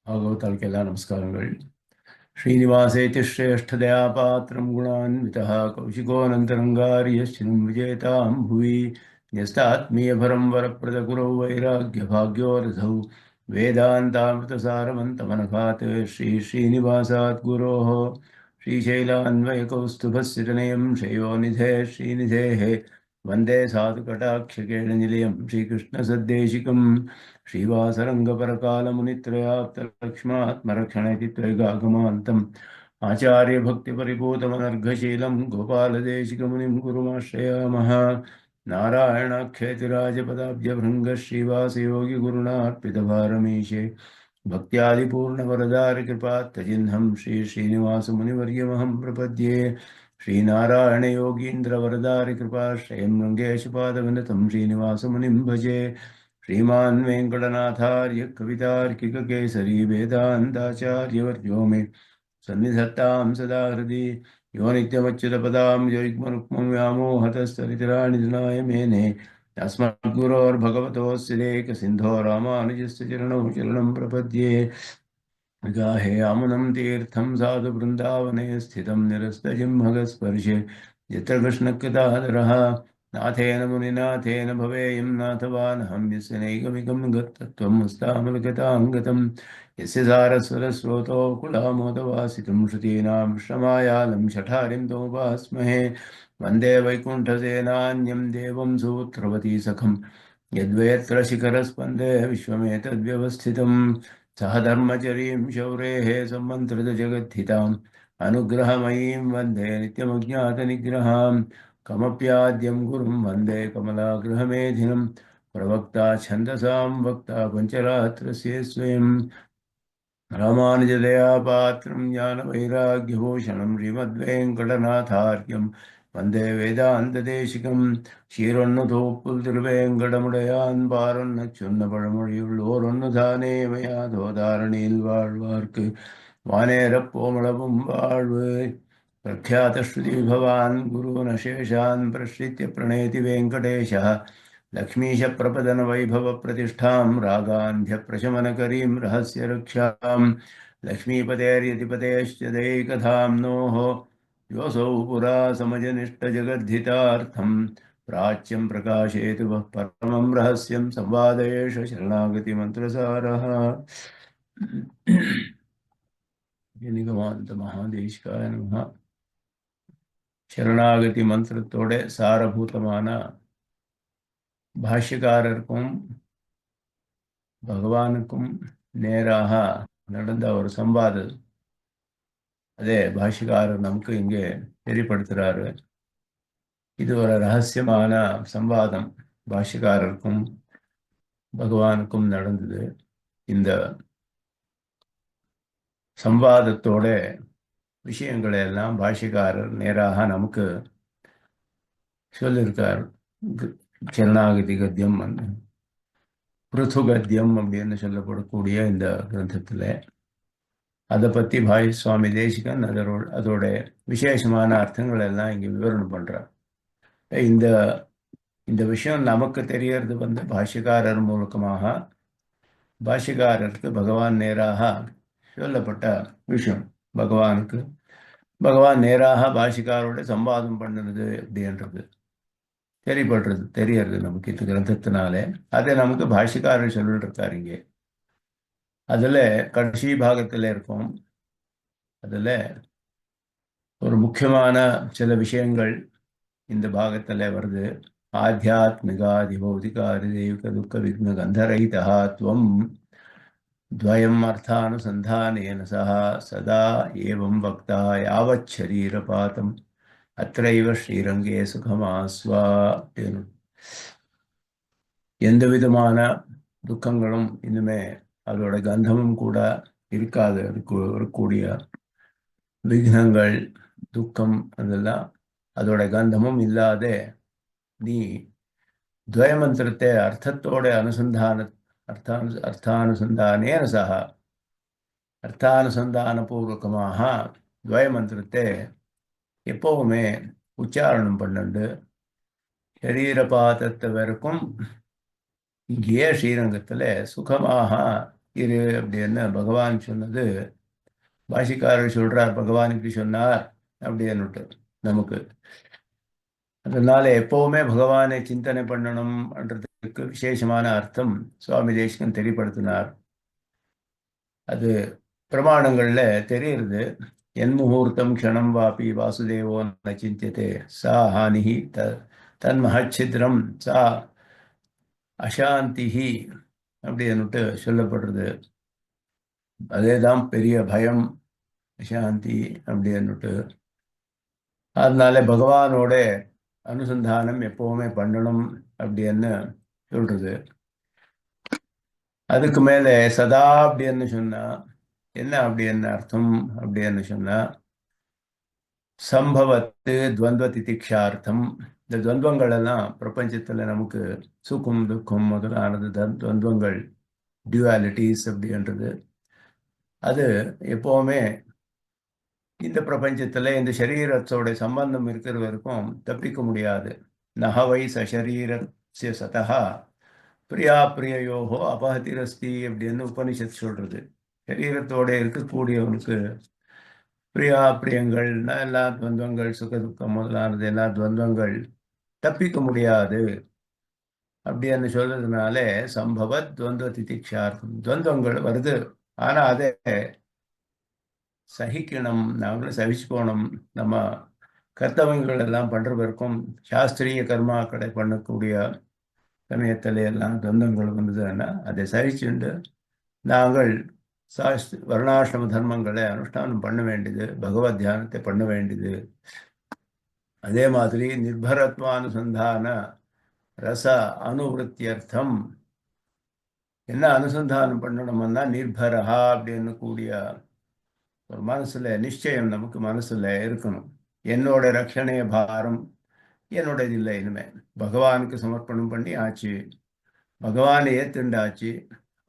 भागवतालकेला नमस्कारங்கள். श्रीनिवासेति श्रेष्ठदयापात्रं गुणान्वितः कौशिकोऽनन्तरङ्गार्यश्चिनं विजेतां भुवि न्यस्तात्मीयभरं वरप्रदगुरौ वैराग्यभाग्योरधौ वेदान्तामृतसारमन्तमनघात् श्रीनिवासात् गुरोः श्रीशैलान्वयकौस्तुभस्य श्रेयोनिधे श्रीनिधेः वन्दे साधुकटाक्षकेणनिलयं श्रीकृष्णसद्देशिकम् श्रीवासरङ्गपरकालमुनित्रयाप्तलक्ष्मात्मरक्षणेति त्रैगागमान्तम् आचार्यभक्तिपरिपूतमनर्घशीलं गोपालदेशिकमुनिं गुरुमाश्रयामः। नारायणाख्येतिराजपदाब्जभृङ्गः श्रीवासयोगिगुरुणार्पितभारमीशे भक्त्यादिपूर्णवरदारिकृपात्तजिह्नं श्रीनिवासमुनिवर्यमहं प्रपद्ये। श्रीनारायणयोगीन्द्रवरदारिकृपाश्रयं रङ्गेशपादविनतं श्रीनिवासमुनिं भजे। श्रीमान् वेङ्कटनाथार्य कवितार्किककेसरी वेदान्ताचार्यवर्यो मे सन्निधत्तां सदा हृदि यो नित्यमच्युतपदां योग्मरुक्मं व्यामोहतस्तरितराणि दिनाय मेने अस्मद्गुरोर्भगवतोऽस्य देकसिन्धो रामानुजस्य चरणौ शरणं प्रपद्ये। गाहे आमुनं तीर्थं साधु वृन्दावने स्थितं निरस्तजिह्मगस्पर्शे यत्र कृष्णकृतादरः नाथेन मुनिनाथेन भवेयं नाथवानहं यस्य नैगमिकं गत्तत्वमस्तामलगतां गतं यस्य सारस्वरस्रोतो कुलामोदवासितं श्रुतीनां श्रमायालं शठारिं तमुपास्महे वन्दे वैकुण्ठसेनान्यं देवं सूत्रवती सखं यद्वयत्र शिखरस्पन्दे विश्वमेतद्व्यवस्थितं सह धर्मचरीं शौरेः सम्मन्त्रितजगद्धिताम् अनुग्रहमयीं वन्दे नित्यमज्ञातनिग्रहां कमप्याद्यं गुरुं वन्दे कमलागृहमेधिनं प्रवक्ता छन्दसां वक्ता पञ्चरात्रस्य स्वयं रामानुजदयापात्रं ज्ञानवैराग्यभूषणं श्रीमद्वेङ्कटनाथार्यं वन्दे वेदान्तदेशिकं ஷீரொன்னு திருவேங்கடமுடையான் பாரொன்னு சொன்ன பழமொழியுள்ளோரொன்னு தானே மையாதோ தாரணியில் வாழ்வார்க்கு வானேரப் போமளவும் வாழ்வு பிரख्यातश्रुति भवान् गुरून् शेषान् प्रश्रित्य प्रणेति वेङ्कटेशः लक्ष्मीशप्रपदनवैभवप्रतिष्ठां रागान्ध्यप्रशमनकरीं रहस्यरक्षां लक्ष्मीपतेर्यतिपतेश्च दैकधाम्नोः योऽसौ पुरा समजनिष्ठजगद्धितार्थं प्राच्यं प्रकाशयतु वः परमं रहस्यं संवादेश शरणागतिमन्त्रसारः। निगमान्त महादेशिकाय नमः. शरणागति मंत्रத்தோட சாரபூதமான பாஷ்யக்காரருக்கும் பகவானுக்கும் நேராக நடந்த ஒரு சம்வாதம் அதே பாஷ்யக்காரர் நமக்கு இங்கே தெரியப்படுத்துறாரு. இது ஒரு ரகசியமான சம்வாதம் பாஷ்யக்காரருக்கும் பகவானுக்கும் நடந்தது. இந்த சம்வாதத்தோட விஷயங்களை எல்லாம் பாஷ்யக்காரர் நேராக நமக்கு சொல்லியிருக்கார். சரணாகதி கத்தியம் பிருத்து கத்தியம் அப்படின்னு சொல்லப்படக்கூடிய இந்த கிரந்தத்தில் அதை பற்றி பாய் சுவாமி தேசிகன் அதோட விசேஷமான அர்த்தங்கள் எல்லாம் இங்கே விவரணம் பண்ணுறார். இந்த இந்த விஷயம் நமக்கு தெரியறது பாஷ்யக்காரர் மூலமாக பாஷ்யக்காரருக்கு பகவான் நேராக சொல்லப்பட்ட விஷயம். பகவான் நேராக பாஷிக்காரோட சம்வாதம் பண்ணுறது அப்படின்றது தெரியறது நமக்கு இந்த கிரந்தத்தினாலே. அதை நமக்கு பாஷிக்காரர் சொல்லிருக்காரு இங்கே. அதில் கடைசி பாகத்தில் இருக்கும். அதில் ஒரு முக்கியமான சில விஷயங்கள் இந்த பாகத்தில் வருது. ஆத்தியாத்மிகாதி பௌதிகாதி தெய்வீக துக்க விக்ன கந்தரகிதா துவம் द्वयम् अर्थानुसन्धानेन सह सदा एवं वक्ता यावत् शरीरपातम् अत्रैव ஸ்ரீரங்கே சுகமாஸ்வா. எந்த விதமான துக்கங்களும் இனிமே அதோட கந்தமும் கூட இருக்காது. அதுக்கு வரக்கூடிய விக்னங்கள் துக்கம் அதெல்லாம் அதோட கந்தமும் இல்லாத நீ துவயமந்திரத்தை அர்த்தத்தோட அர்த்தானுசந்தானேன சக அர்த்தானுசந்தானபூர்வகமாக துவயமந்திரத்தை எப்பவுமே உச்சாரணம் பண்ணிண்டு சரீரபாதத்தை வரைக்கும் இங்கேயே ஸ்ரீரங்கத்தில் சுகமாக இரு அப்படின்னு பகவான் சொன்னது பாஷிக்காரர் சொல்றார், பகவான் இப்படி சொன்னார் அப்படின்னுட்டு நமக்கு. அதனால எப்பவுமே பகவானை சிந்தனை பண்ணணும்ன்றதுக்கு விசேஷமான அர்த்தம் சுவாமி தேசிகன் தெரியப்படுத்தினார். அது பிரமாணங்கள்ல தெரியுது. என் முகூர்த்தம் க்ஷணம் வாபி வாசுதேவோ ந சிந்தியதே சா ஹானிஹி தன்மஹச்சித்ரம் சா அசாந்திஹி அப்படின்னுட்டு சொல்லப்படுறது. அதேதான் பெரிய பயம், அசாந்தி அப்படின்னுட்டு. அதனால பகவானோட அனுசந்தானம் எப்பவுமே பண்ணணும் அப்படின்னு சொல்றது. அதுக்கு மேலே சதா அப்படின்னு சொன்னா என்ன அப்படின்னு அர்த்தம் அப்படின்னு சொன்னா, சம்பவத்து துவந்த திதிக்ஷார்த்தம். இந்த துவந்தங்கள் எல்லாம் பிரபஞ்சத்துல நமக்கு சுகம் துக்கம் முதலானது துவந்தங்கள், டியூவாலிட்டிஸ் அப்படின்றது. அது எப்பவுமே இந்த பிரபஞ்சத்துல இந்த சரீரத்தோட சம்பந்தம் இருக்கிற வரைக்கும் தப்பிக்க முடியாது. நகவை சரீரஸ்ய சதா பிரியா பிரியோகோ அபகதிரஸ்தி அப்படின்னு உபனிஷத் சொல்றது. சரீரத்தோட இருக்கக்கூடியவனுக்கு பிரியா பிரியங்கள்னா எல்லா துவந்தங்கள், சுக துக்கம் முதலானது எல்லா துவந்தங்கள் தப்பிக்க முடியாது அப்படின்னு சொல்றதுனால சம்பவத் துவந்த திதிக்ஷார்த்தம். துவந்தங்கள் வருது, ஆனா அதை சகிக்கணும், நாங்களும் சகிச்சுக்கணும். நம்ம கர்த்தவங்கள் எல்லாம் பண்றதற்கும் சாஸ்திரிய கர்மாக்களை பண்ணக்கூடிய சமயத்தில் எல்லாம் துவந்தங்கள் வந்ததுன்னா அதை சகிச்சுண்டு நாங்கள் வர்ணாசிரம தர்மங்களை அனுஷ்டானம் பண்ண வேண்டியது, பகவத் தியானத்தை பண்ண வேண்டியது. அதே மாதிரி நிர்பரத்வானுசந்தான ரச அனுவருத்தியர்த்தம் என்ன அனுசந்தானம் பண்ணணும்னா நிர்பரஹா அப்படின்னு கூடிய ஒரு மனசுல நிச்சயம் நமக்கு மனசுல இருக்கணும். என்னோட ரட்சணைய பாரம் என்னோடது இல்லை, இனிமே பகவானுக்கு சமர்ப்பணம் பண்ணி ஆச்சு, பகவானை ஏத்துண்டாச்சு,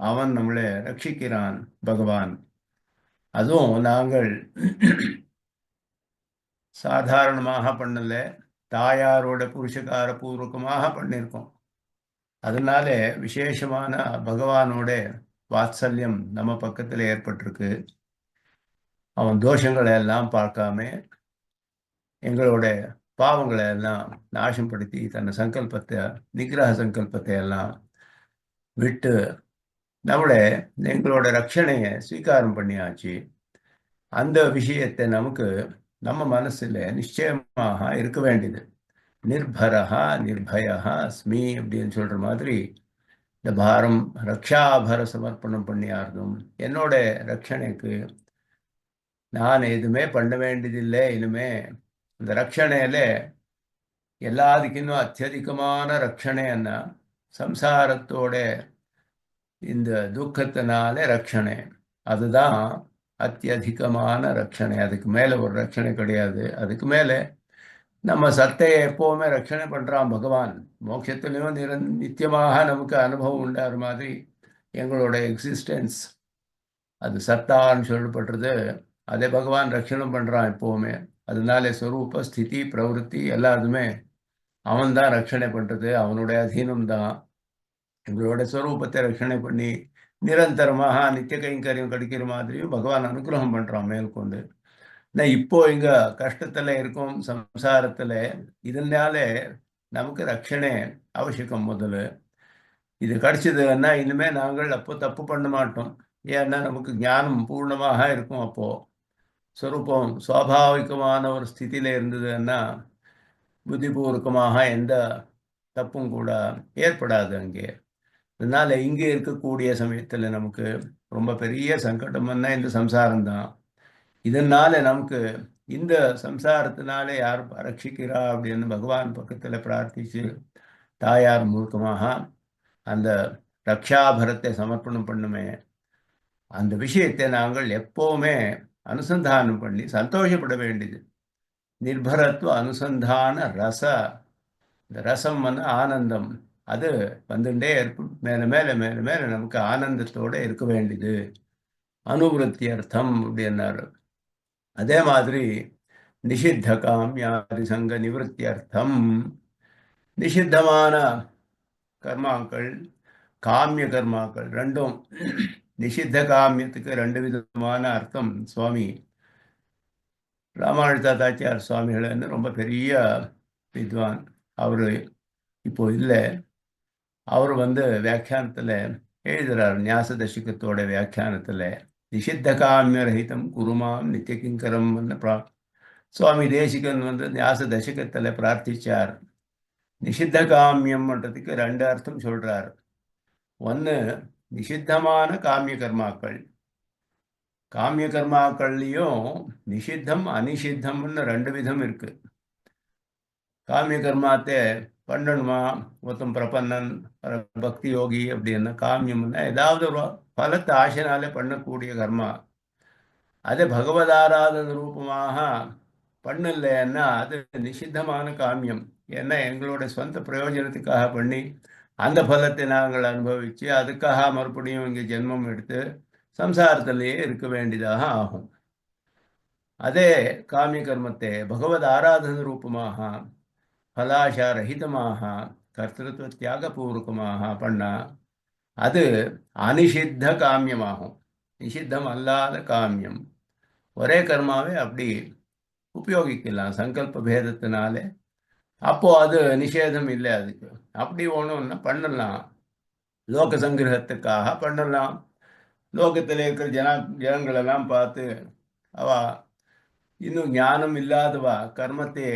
அவன் நம்மளை ரட்சிக்கிறான் பகவான். அதுவும் நாங்கள் சாதாரணமாக பண்ணல, தாயாரோட புருஷகார பூர்வகமாக பண்ணியிருக்கோம். அதனால விசேஷமான பகவானோட வாத்சல்யம் நம்ம பக்கத்தில் ஏற்பட்டிருக்கு. அவன் தோஷங்களை எல்லாம் பார்க்காம எங்களோட பாவங்களை எல்லாம் நாசப்படுத்தி தன் சங்கல்பத்தை, நிகிரக சங்கல்பத்தை எல்லாம் விட்டு நம்மளை எங்களோட ரட்சணையை ஸ்வீகாரம் பண்ணியாச்சு. அந்த விஷயத்தை நமக்கு நம்ம மனசுல நிச்சயமாக இருக்க வேண்டியது. நிர்பரஹா நிர்பயா அஸ்மி அப்படின்னு சொல்ற மாதிரி இந்த பாரம் ரக்ஷாபர சமர்ப்பணம் பண்ணியார்தும் என்னோட ரட்சணைக்கு நான் எதுவுமே பண்ண வேண்டியதில்லை. இனிமே இந்த ரட்சணையில எல்லாத்துக்கும் அத்தியதிகமான ரட்சணைன்னா சம்சாரத்தோட இந்த துக்கத்தினால ரட்சணை, அதுதான் அத்தியதிகமான ரட்சணை. அதுக்கு மேல ஒரு ரட்சணை கிடையாது. அதுக்கு மேல நம்ம சத்தையை எப்பவுமே ரட்சணை பண்றான் பகவான். மோட்சத்திலையும் நித்தியமாக நமக்கு அனுபவம் உண்டாகிற மாதிரி எங்களோட எக்ஸிஸ்டன்ஸ் அது சத்தான்னு சொல்லப்படுறது. அதே பகவான் ரட்சணம் பண்றான் எப்பவுமே. அதனால ஸ்வரூப ஸ்திதி பிரவருத்தி எல்லாருமே அவன் தான் ரட்சணை பண்றது, அவனுடைய அதீனம் தான். எங்களோட ஸ்வரூபத்தை ரட்சணை பண்ணி நிரந்தரமாக நித்திய கைங்கரியம் கிடைக்கிற மாதிரியும் பகவான் அனுகிரகம் பண்றான் மேற்கொண்டு. இப்போ இங்க கஷ்டத்துல இருக்கும் சம்சாரத்துல, இதனால நமக்கு ரட்சணை அவசியம். முதல்ல இது கிடைச்சதுன்னா இனிமே நாங்கள் அப்போ தப்பு பண்ண மாட்டோம். ஏன்னா நமக்கு ஞானம் பூர்ணமாக இருக்கும். அப்போ ஸ்வரூபம் சுவாபாவிகமான ஒரு ஸ்திதியில இருந்ததுன்னா புத்திபூர்வகமாக எந்த தப்பும் கூட ஏற்படாது அங்கே. அதனால இங்கே இருக்கக்கூடிய சமயத்துல நமக்கு ரொம்ப பெரிய சங்கடம்னா இந்த சம்சாரம் தான். இதனால நமக்கு இந்த சம்சாரத்தினால யார் ரட்சிக்கிறா அப்படின்னு பகவான் பக்கத்துல பிரார்த்திச்சு தாயார் மூலமாக அந்த ரக்ஷாபரத்தை சமர்ப்பணம் பண்ணுமே, அந்த விஷயத்தை நாங்கள் எப்பவுமே அனுசந்தானம் பண்ணி சந்தோஷப்பட வேண்டியது. நிர்பரத்துவ அனுசந்தான ரச, இந்த ரசம் ஆனந்தம், அது வந்துட்டே இருக்கும். மேல மேல மேல மேல நமக்கு ஆனந்தத்தோட இருக்க வேண்டியது. அனுவருத்தி அர்த்தம் அப்படின்னாரு. அதே மாதிரி நிஷித்த காமியாதி சங்க நிவர்த்தி அர்த்தம். நிஷித்தமான கர்மாக்கள், காமிய கர்மாக்கள் ரெண்டும். நிஷித்த காமியத்துக்கு ரெண்டு விதமான அர்த்தம் சுவாமி ராமானுஜதாச்சார் சுவாமிகள்னு ரொம்ப பெரிய வித்வான். அவர் இப்போ இல்லை. அவர் வியாக்கியானத்தில் எழுதுறார். ஞாச தசிகத்தோட வியாக்கியானத்தில் நிஷித்த காமியரகிதம் குருமாம் நித்தியகிங்கரம் சுவாமி தேசிகன் ஞாச தசகத்தில் பிரார்த்திச்சார். நிஷித்த காமியம்ன்றதுக்கு ரெண்டு அர்த்தம் சொல்றார். ஒன்று, நிஷித்தமான காமிய கர்மாக்கள். காமிய கர்மாக்கள்லையும் நிஷித்தம் அனிஷித்தம்னு ரெண்டு விதம் இருக்கு. காமிய கர்மாத்தை பண்ணணுமா, ஒருத்தன் பிரபன்னன் பக்தி யோகி அப்படின்னா காமியம்னா ஏதாவது ஒரு பலத்தை ஆசைனாலே பண்ணக்கூடிய கர்மா. அதே பகவத் ஆராதன ரூபமாக பண்ணலைன்னா அது நிஷித்தமான காமியம். ஏன்னா எங்களோட சொந்த பிரயோஜனத்துக்காக பண்ணி அந்த பலத்தை நாங்கள் அனுபவித்து அதுக்காக மறுபடியும் இங்கே ஜென்மம் எடுத்து சம்சாரத்திலேயே இருக்க வேண்டியதாக ஆகும். அதே காமிய கர்மத்தை பகவத் ஆராதன ரூபமாக ஃபலாஷாரஹிதமாக கர்த்திருவ தியாகபூர்வகமாக பண்ணால் அது அனிஷித்த காமியமாகும். நிஷித்தம் அல்லாத காமியம். ஒரே கர்மாவே அப்படி உபயோகிக்கலாம் சங்கல்ப பேதத்தினாலே. அப்போ அது நிஷேதம் இல்லை. அதுக்கு அப்படி ஒன்றுன்னா பண்ணலாம். லோக சங்கிரகத்துக்காக பண்ணலாம். லோகத்தில் இருக்கிற ஜனங்களெல்லாம் பார்த்து அவ இன்னும் ஞானம் இல்லாதவா கர்மத்தை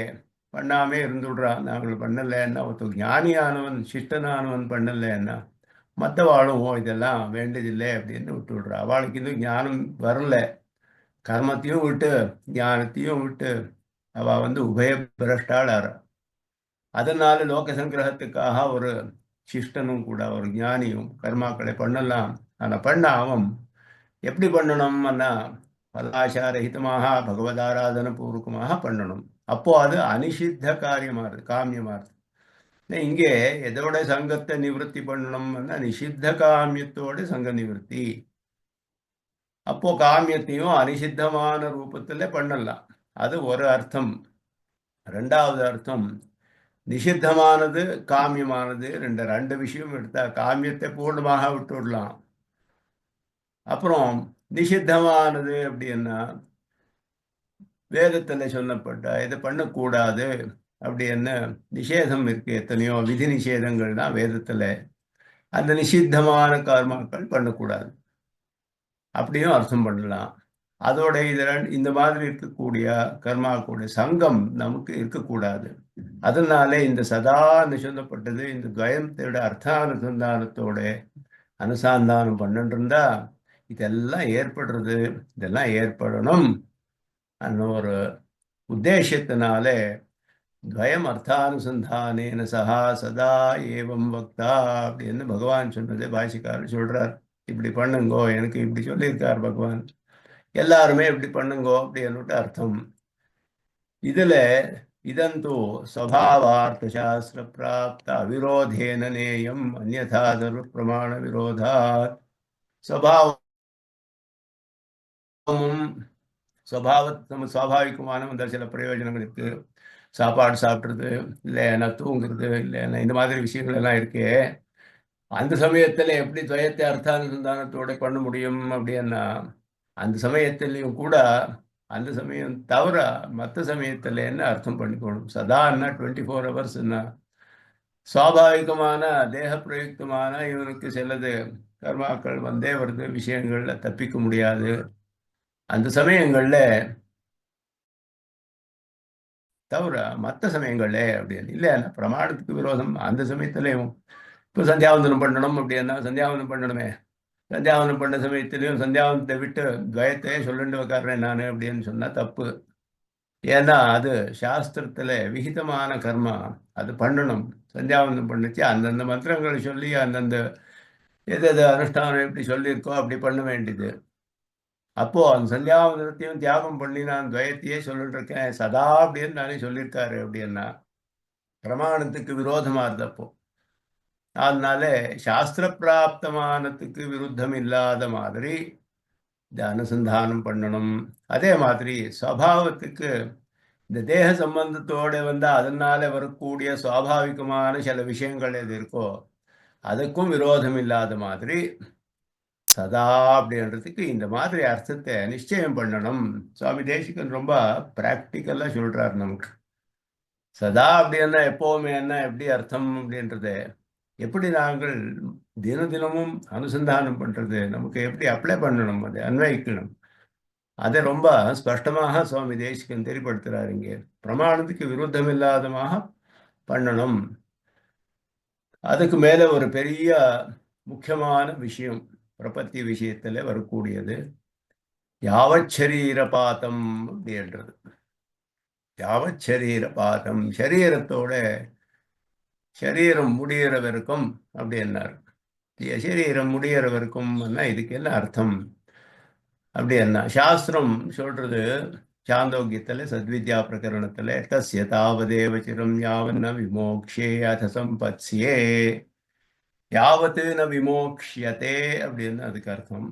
பண்ணாமே இருந்துடுறான். நாங்கள் பண்ணலைன்னா ஒருத்தர் ஞானியானவன் சிஷ்டனானவன் பண்ணலைன்னா மற்றவாளும் இதெல்லாம் வேண்டியதில்லை அப்படின்னு விட்டு விடுறா. அவளுக்கு இன்னும் ஞானம் வரல. கர்மத்தையும் விட்டு ஞானத்தையும் விட்டு அவள் உபய பிரஷ்டாளார். அதனால லோக சங்கிரகத்துக்காக ஒரு சிஷ்டனும் கூட ஒரு ஞானியும் கர்மாக்களை பண்ணலாம். ஆனால் பண்ண அவன் எப்படி பண்ணணும்னா பலாசாரஹிதமாக பகவதாராதன பூர்வகமாக பண்ணணும். அப்போ அது அனிஷித்த காரியமாறுது, காமியமாறுது. இங்கே எதோட சங்கத்தை நிவர்த்தி பண்ணணும்னா நிஷித்த காமியத்தோட சங்க நிவர்த்தி. அப்போ காமியத்தையும் அனிஷித்தமான ரூபத்தில் பண்ணலாம். அது ஒரு அர்த்தம். ரெண்டாவது அர்த்தம், நிஷித்தமானது காமியமானது ரெண்டு விஷயம் எடுத்தா காமியத்தை பூர்ணமாக விட்டுடலாம். அப்புறம் நிஷித்தமானது அப்படின்னா வேதத்தில் சொல்லப்பட்ட இதை பண்ணக்கூடாது அப்படின்னு நிஷேதம் இருக்கு. எத்தனையோ விதி நிஷேதங்கள் தான் வேதத்தில். அந்த நிஷித்தமான கர்மாக்கள் பண்ணக்கூடாது அப்படியும் அர்த்தம் பண்ணலாம். அதோட இந்த மாதிரி இருக்கக்கூடிய கர்மாக்களுடைய சங்கம் நமக்கு இருக்கக்கூடாது. அதனால இந்த சதா சொல்லப்பட்டது இந்த துவயத்தோட அர்த்தானுசந்தானத்தோட அனுசந்தானம் பண்ணிருந்தா இதெல்லாம் ஏற்படுறது. இதெல்லாம் ஏற்படணும் ஒரு உத்தேசத்தினால துவயம் அர்த்தானுசந்தானேன சஹா சதா ஏவம் வக்தா அப்படின்னு பகவான் சொன்னது பாஷிக்காரர் சொல்றார். இப்படி பண்ணுங்கோ, எனக்கு இப்படி சொல்லியிருக்கார் பகவான், எல்லாருமே இப்படி பண்ணுங்கோ அப்படின்னு அர்த்தம். இதுல இதந்தோ ஸ்வபாவார்த்த சாஸ்திர பிராப்த அவிரோதேன நேயம் அந்யதா சர்வ பிரமாண விரோதாத். சுவாபாவிகமான சில பிரயோஜனங்கள் இருக்கு. சாப்பாடு சாப்பிட்றது, இல்லைன்னா தூங்குறது, இல்லைன்னா இந்த மாதிரி விஷயங்கள் எல்லாம் இருக்கே. அந்த சமயத்தில் எப்படி துவயத்தை அர்த்தானுசந்தானத்தோட பண்ண முடியும் அப்படின்னா அந்த சமயத்திலையும் கூட அந்த சமயம் தவிர மற்ற சமயத்தில் என்ன அர்த்தம் பண்ணிக்கணும். சதான்னா 24 ஹவர்ஸ்ன்னா சுவாபாவிகமான தேக பிரயுக்தமான இவனுக்கு சிலது கர்மாக்கள் வந்தே வருது, விஷயங்கள்ல தப்பிக்க முடியாது. அந்த சமயங்கள்ல தவிர மற்ற சமயங்கள்ல அப்படின்னு இல்லைன்னா பிரமாணத்துக்கு விரோதம். அந்த சமயத்திலையும் இப்போ சந்தியாவந்தனம் பண்ணணும் அப்படின்னா சந்தியாவந்தனம் பண்ணணுமே. சந்தியாவந்தனம் பண்ண சமயத்திலையும் சந்தியாவந்தத்தை விட்டு துவயத்தையே சொல்லிட்டு உக்காடுறேன் நான் அப்படின்னு சொன்னால் தப்பு. ஏன்னா அது சாஸ்திரத்தில் விகிதமான கர்மா, அது பண்ணணும். சந்தியாவந்தனம் பண்ணிச்சு அந்தந்த மந்திரங்களை சொல்லி அந்தந்த எது அனுஷ்டானம் எப்படி சொல்லியிருக்கோ அப்படி பண்ண வேண்டியது. அப்போ அந்த சந்தியாவந்தனத்தையும் தியாகம் பண்ணி நான் துவயத்தையே சொல்லிட்டு இருக்கேன் சதா அப்படின்னு நானே சொல்லியிருக்காரு அப்படின்னா பிரமாணத்துக்கு விரோதமா இருந்தப்போ. அதனால சாஸ்திர பிராப்தமானத்துக்கு விருத்தம் இல்லாத மாதிரி இந்த அனுசந்தானம் பண்ணணும். அதே மாதிரி சுவாவத்துக்கு இந்த தேக சம்பந்தத்தோடு அதனால வரக்கூடிய சுவாபாவிகமான சில விஷயங்கள் எது இருக்கோ அதுக்கும் விரோதம் இல்லாத மாதிரி சதா அப்படின்றதுக்கு இந்த மாதிரி அர்த்தத்தை நிச்சயம் பண்ணணும். சுவாமி தேசிகன் ரொம்ப பிராக்டிக்கலா சொல்றார் நமக்கு. சதா அப்படின்னா எப்பவுமே என்ன எப்படி அர்த்தம் அப்படின்றது எப்படி நாங்கள் தினமும் அனுசந்தானம் பண்றது, நமக்கு எப்படி அப்ளை பண்ணணும், அதை அன்வயிக்கணும், அதை ரொம்ப ஸ்பஷ்டமாக சுவாமி தேசிகன் தெளிப்படுத்துறாரு இங்கே. பிரமாணத்துக்கு விருத்தம் இல்லாதமாக பண்ணணும். அதுக்கு மேல ஒரு பெரிய முக்கியமான விஷயம் பிரபத்தி விஷயத்துல வரக்கூடியது யாவச்சரீரபாதம் அப்படின்றது. யாவச்சரீரபாதம், சரீரத்தோட சரீரம் முடிகிற வரைக்கும் அப்படின்னார். சரீரம் முடிகிற வரைக்கும் இதுக்கு என்ன அர்த்தம் அப்படின்னா, சாஸ்திரம் சொல்றது சாந்தோக்கியத்துல சத்வித்யா பிரகரணத்துல தஸ்ய தாவதேவ சிரம் யாவன்ன விமோக்ஷே அத சம்பத்ஸ்யே, யாவத்து ந விமோக்ஷியதே அப்படின்னு அதுக்கு அர்த்தம்.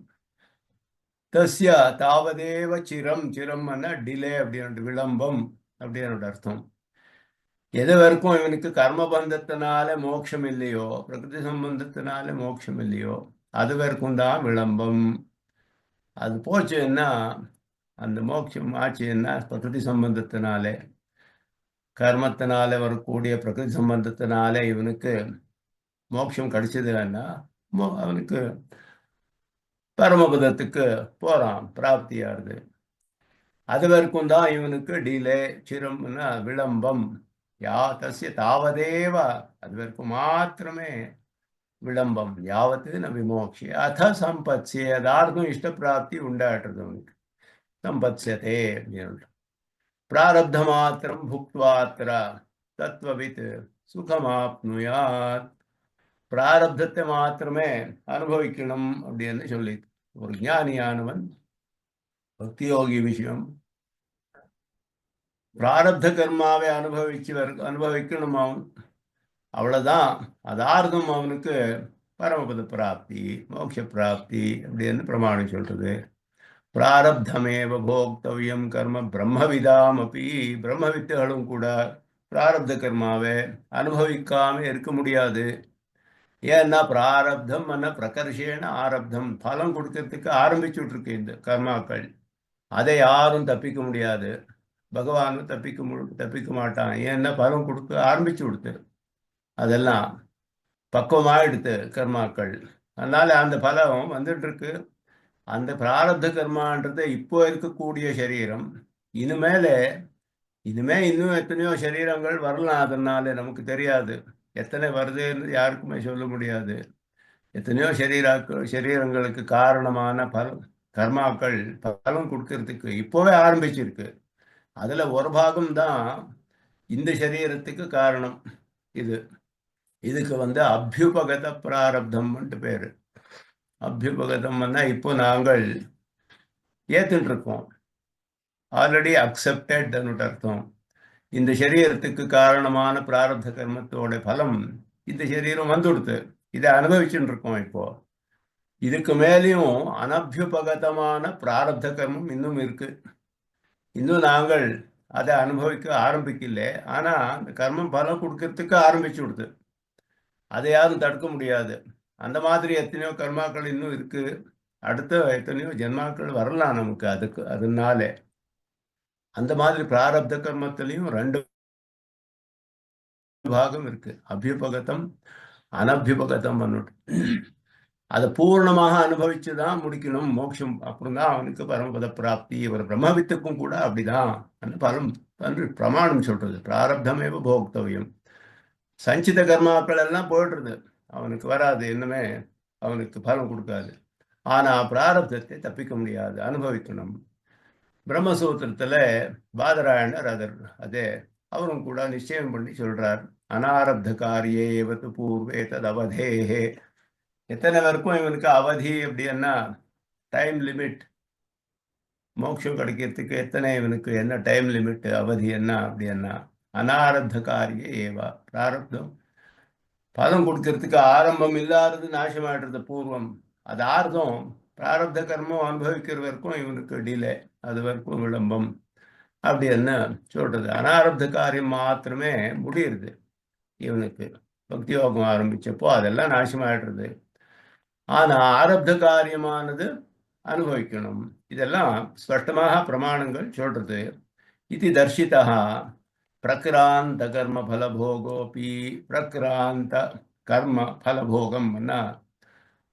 தஸ்ய தாவதேவ சிரம், சிரம் டிலே அப்படின்னு விளம்பம் அப்படின்னு அர்த்தம். எது வரைக்கும் இவனுக்கு கர்மபந்தத்தினால மோட்சம் இல்லையோ, பிரகிருதி சம்பந்தத்தினால மோட்சம் இல்லையோ, அது வரைக்கும் தான் விளம்பம். அது போச்சுன்னா, அந்த மோட்சம் ஆச்சுன்னா பிரகிருதி சம்பந்தத்தினால கர்மத்தினால வரக்கூடிய பிரகிருதி சம்பந்தத்தினால இவனுக்கு மோட்சம் கிடைச்சதுன்னா அவனுக்கு பரமபதத்துக்கு போறான், பிராப்தியாருது. அது வரைக்கும் தான் இவனுக்கு டிலே, சிரம்னா விளம்பம். தஸ்ய தாவதேவ, அது வரைக்கும் மாத்திரமே விளம்பம். யாவத்து ந விமோக்ஷி அத சம்பத்ஸ்யே, அதார்த்தம் இஷ்டப்பிராப்தி உண்டாடுறது அவனுக்கு. சம்பத்ஸ்யதே அப்படின்னு. பிராரப்த மாத்திரம் புக்வாத்திர தத்துவவித் சுகமாப்னுயாத். பிராரப்தத்தை மாத்திரமே அனுபவிக்கணும் அப்படின்னு சொல்லி ஒரு ஞானியானவன் பக்தியோகி விஷயம் பிராரப்த கர்மாவை அனுபவிக்கணும் அவன். அவ்வளவுதான். அதார்த்தம் அவனுக்கு பரமபத பிராப்தி, மோட்ச பிராப்தி அப்படின்னு பிரமாணம் சொல்றது. பிராரப்தமேவ போக்தவ்யம் கர்ம பிரம்மவிதாம் அப்படி, பிரம்மவித்துகளும் கூட பிராரப்த கர்மாவை அனுபவிக்காம இருக்க முடியாது. ஏன்னா பிராரப்தம் பிரகர்ஷேன ஆரப்தம், பலம் கொடுக்கறதுக்கு ஆரம்பிச்சுட்டு இருக்கு இந்த கர்மாக்கள். அதை யாரும் தப்பிக்க முடியாது. பகவானும் தப்பிக்க மாட்டான். ஏன்னா பலம் கொடுக்க ஆரம்பிச்சு கொடுத்து அதெல்லாம் பக்குவமாயிடுத்து கர்மாக்கள். அதனால அந்த பலம் வந்துட்டு இருக்கு. அந்த பிராரப்த கர்மான்றது இப்போ இருக்கக்கூடிய சரீரம். இனிமேலே இன்னும் எத்தனையோ சரீரங்கள் வரலாம். அதனால நமக்கு தெரியாது எத்தனை வருதுன்னு யாருக்குமே சொல்ல முடியாது. எத்தனையோ சரீரங்களுக்கு காரணமான கர்மாக்கள் பலம் கொடுக்கறதுக்கு இப்போவே ஆரம்பிச்சிருக்கு. அதுல ஒரு பாகம் தான் இந்த சரீரத்துக்கு காரணம். இதுக்கு அபியுபகத பிராரப்தம் பேரு. அபியுபகதம்னா இப்போ நாங்கள் ஏத்துட்டு இருக்கோம், ஆல்ரெடி அக்செப்டட் அர்த்தம். இந்த சரீரத்துக்கு காரணமான பிராரப்த கர்மத்தோட பலம் இந்த சரீரம் வந்துடுத்து, இதை அனுபவிச்சுட்டு இருக்கோம் இப்போ. இதுக்கு மேலேயும் அனபியுபகதமான பிராரப்த கர்மம் இன்னும் இருக்கு. இன்னும் நாங்கள் அதை அனுபவிக்க ஆரம்பிக்கல. ஆனா அந்த கர்மம் பலம் கொடுக்கறதுக்கு ஆரம்பிச்சு விடுது. அதை யாரும் தடுக்க முடியாது. அந்த மாதிரி எத்தனையோ கர்மாக்கள் இன்னும் இருக்கு. அடுத்த எத்தனையோ ஜென்மாக்கள் வரலாம் நமக்கு. அதனால அந்த மாதிரி பிராரப்த கர்மத்திலையும் ரெண்டு பாகம் இருக்கு, அபியுபகதம் அனபியுபகதம். அதை பூர்ணமாக அனுபவிச்சுதான் முடிக்கணும் மோட்சம். அப்புறம் தான் அவனுக்கு பரமபத பிராப்தி. ஒரு பிரம்மவித்துக்கும் கூட அப்படிதான் பரம் பிரமாணம் சொல்றது. பிராரப்தமேவ போக்தவ்யம். சஞ்சித கர்மாக்கள் எல்லாம் போயிடுறது, அவனுக்கு வராது, இன்னுமே அவனுக்கு பலம் கொடுக்காது. ஆனா பிராரப்தத்தை தப்பிக்க முடியாது, அனுபவிக்கணும். பிரம்மசூத்திரத்துல பாதராயணர் அதே அவரும் கூட நிச்சயம் பண்ணி சொல்றார். அனாரப்த காரியே பூர்வே தது அவதேஹே. எத்தனை வரைக்கும் இவனுக்கு அவதி அப்படின்னா டைம் லிமிட், மோட்சம் கிடைக்கிறதுக்கு எத்தனை இவனுக்கு என்ன டைம் லிமிட், அவதி என்ன அப்படின்னா அனாரப்த காரியே ஏவா. பிராரப்தம் பலம் கொடுக்கறதுக்கு ஆரம்பம் இல்லாதது நாசமாயிடுறது பூர்வம். அது ஆர்த்தம். பிராரப்த கர்மம் அனுபவிக்கிற வரைக்கும் இவனுக்கு டிலே, அது வரைக்கும் விளம்பம் அப்படி என்ன சொல்றது. அனாரப்த காரியம் மாத்திரமே முடியுது இவனுக்கு. பக்தி யோகம் ஆரம்பிச்சப்போ அதெல்லாம் நாசமாயிடுறது. ஆனா ஆரப்த காரியமானது அனுபவிக்கணும். இதெல்லாம் ஸ்பஷ்டமாக பிரமாணங்கள் சொல்றது. இது தர்ஷிதா பிரக்ராந்த கர்ம பலபோகோபி பிரக்ராந்த கர்ம பலபோகம்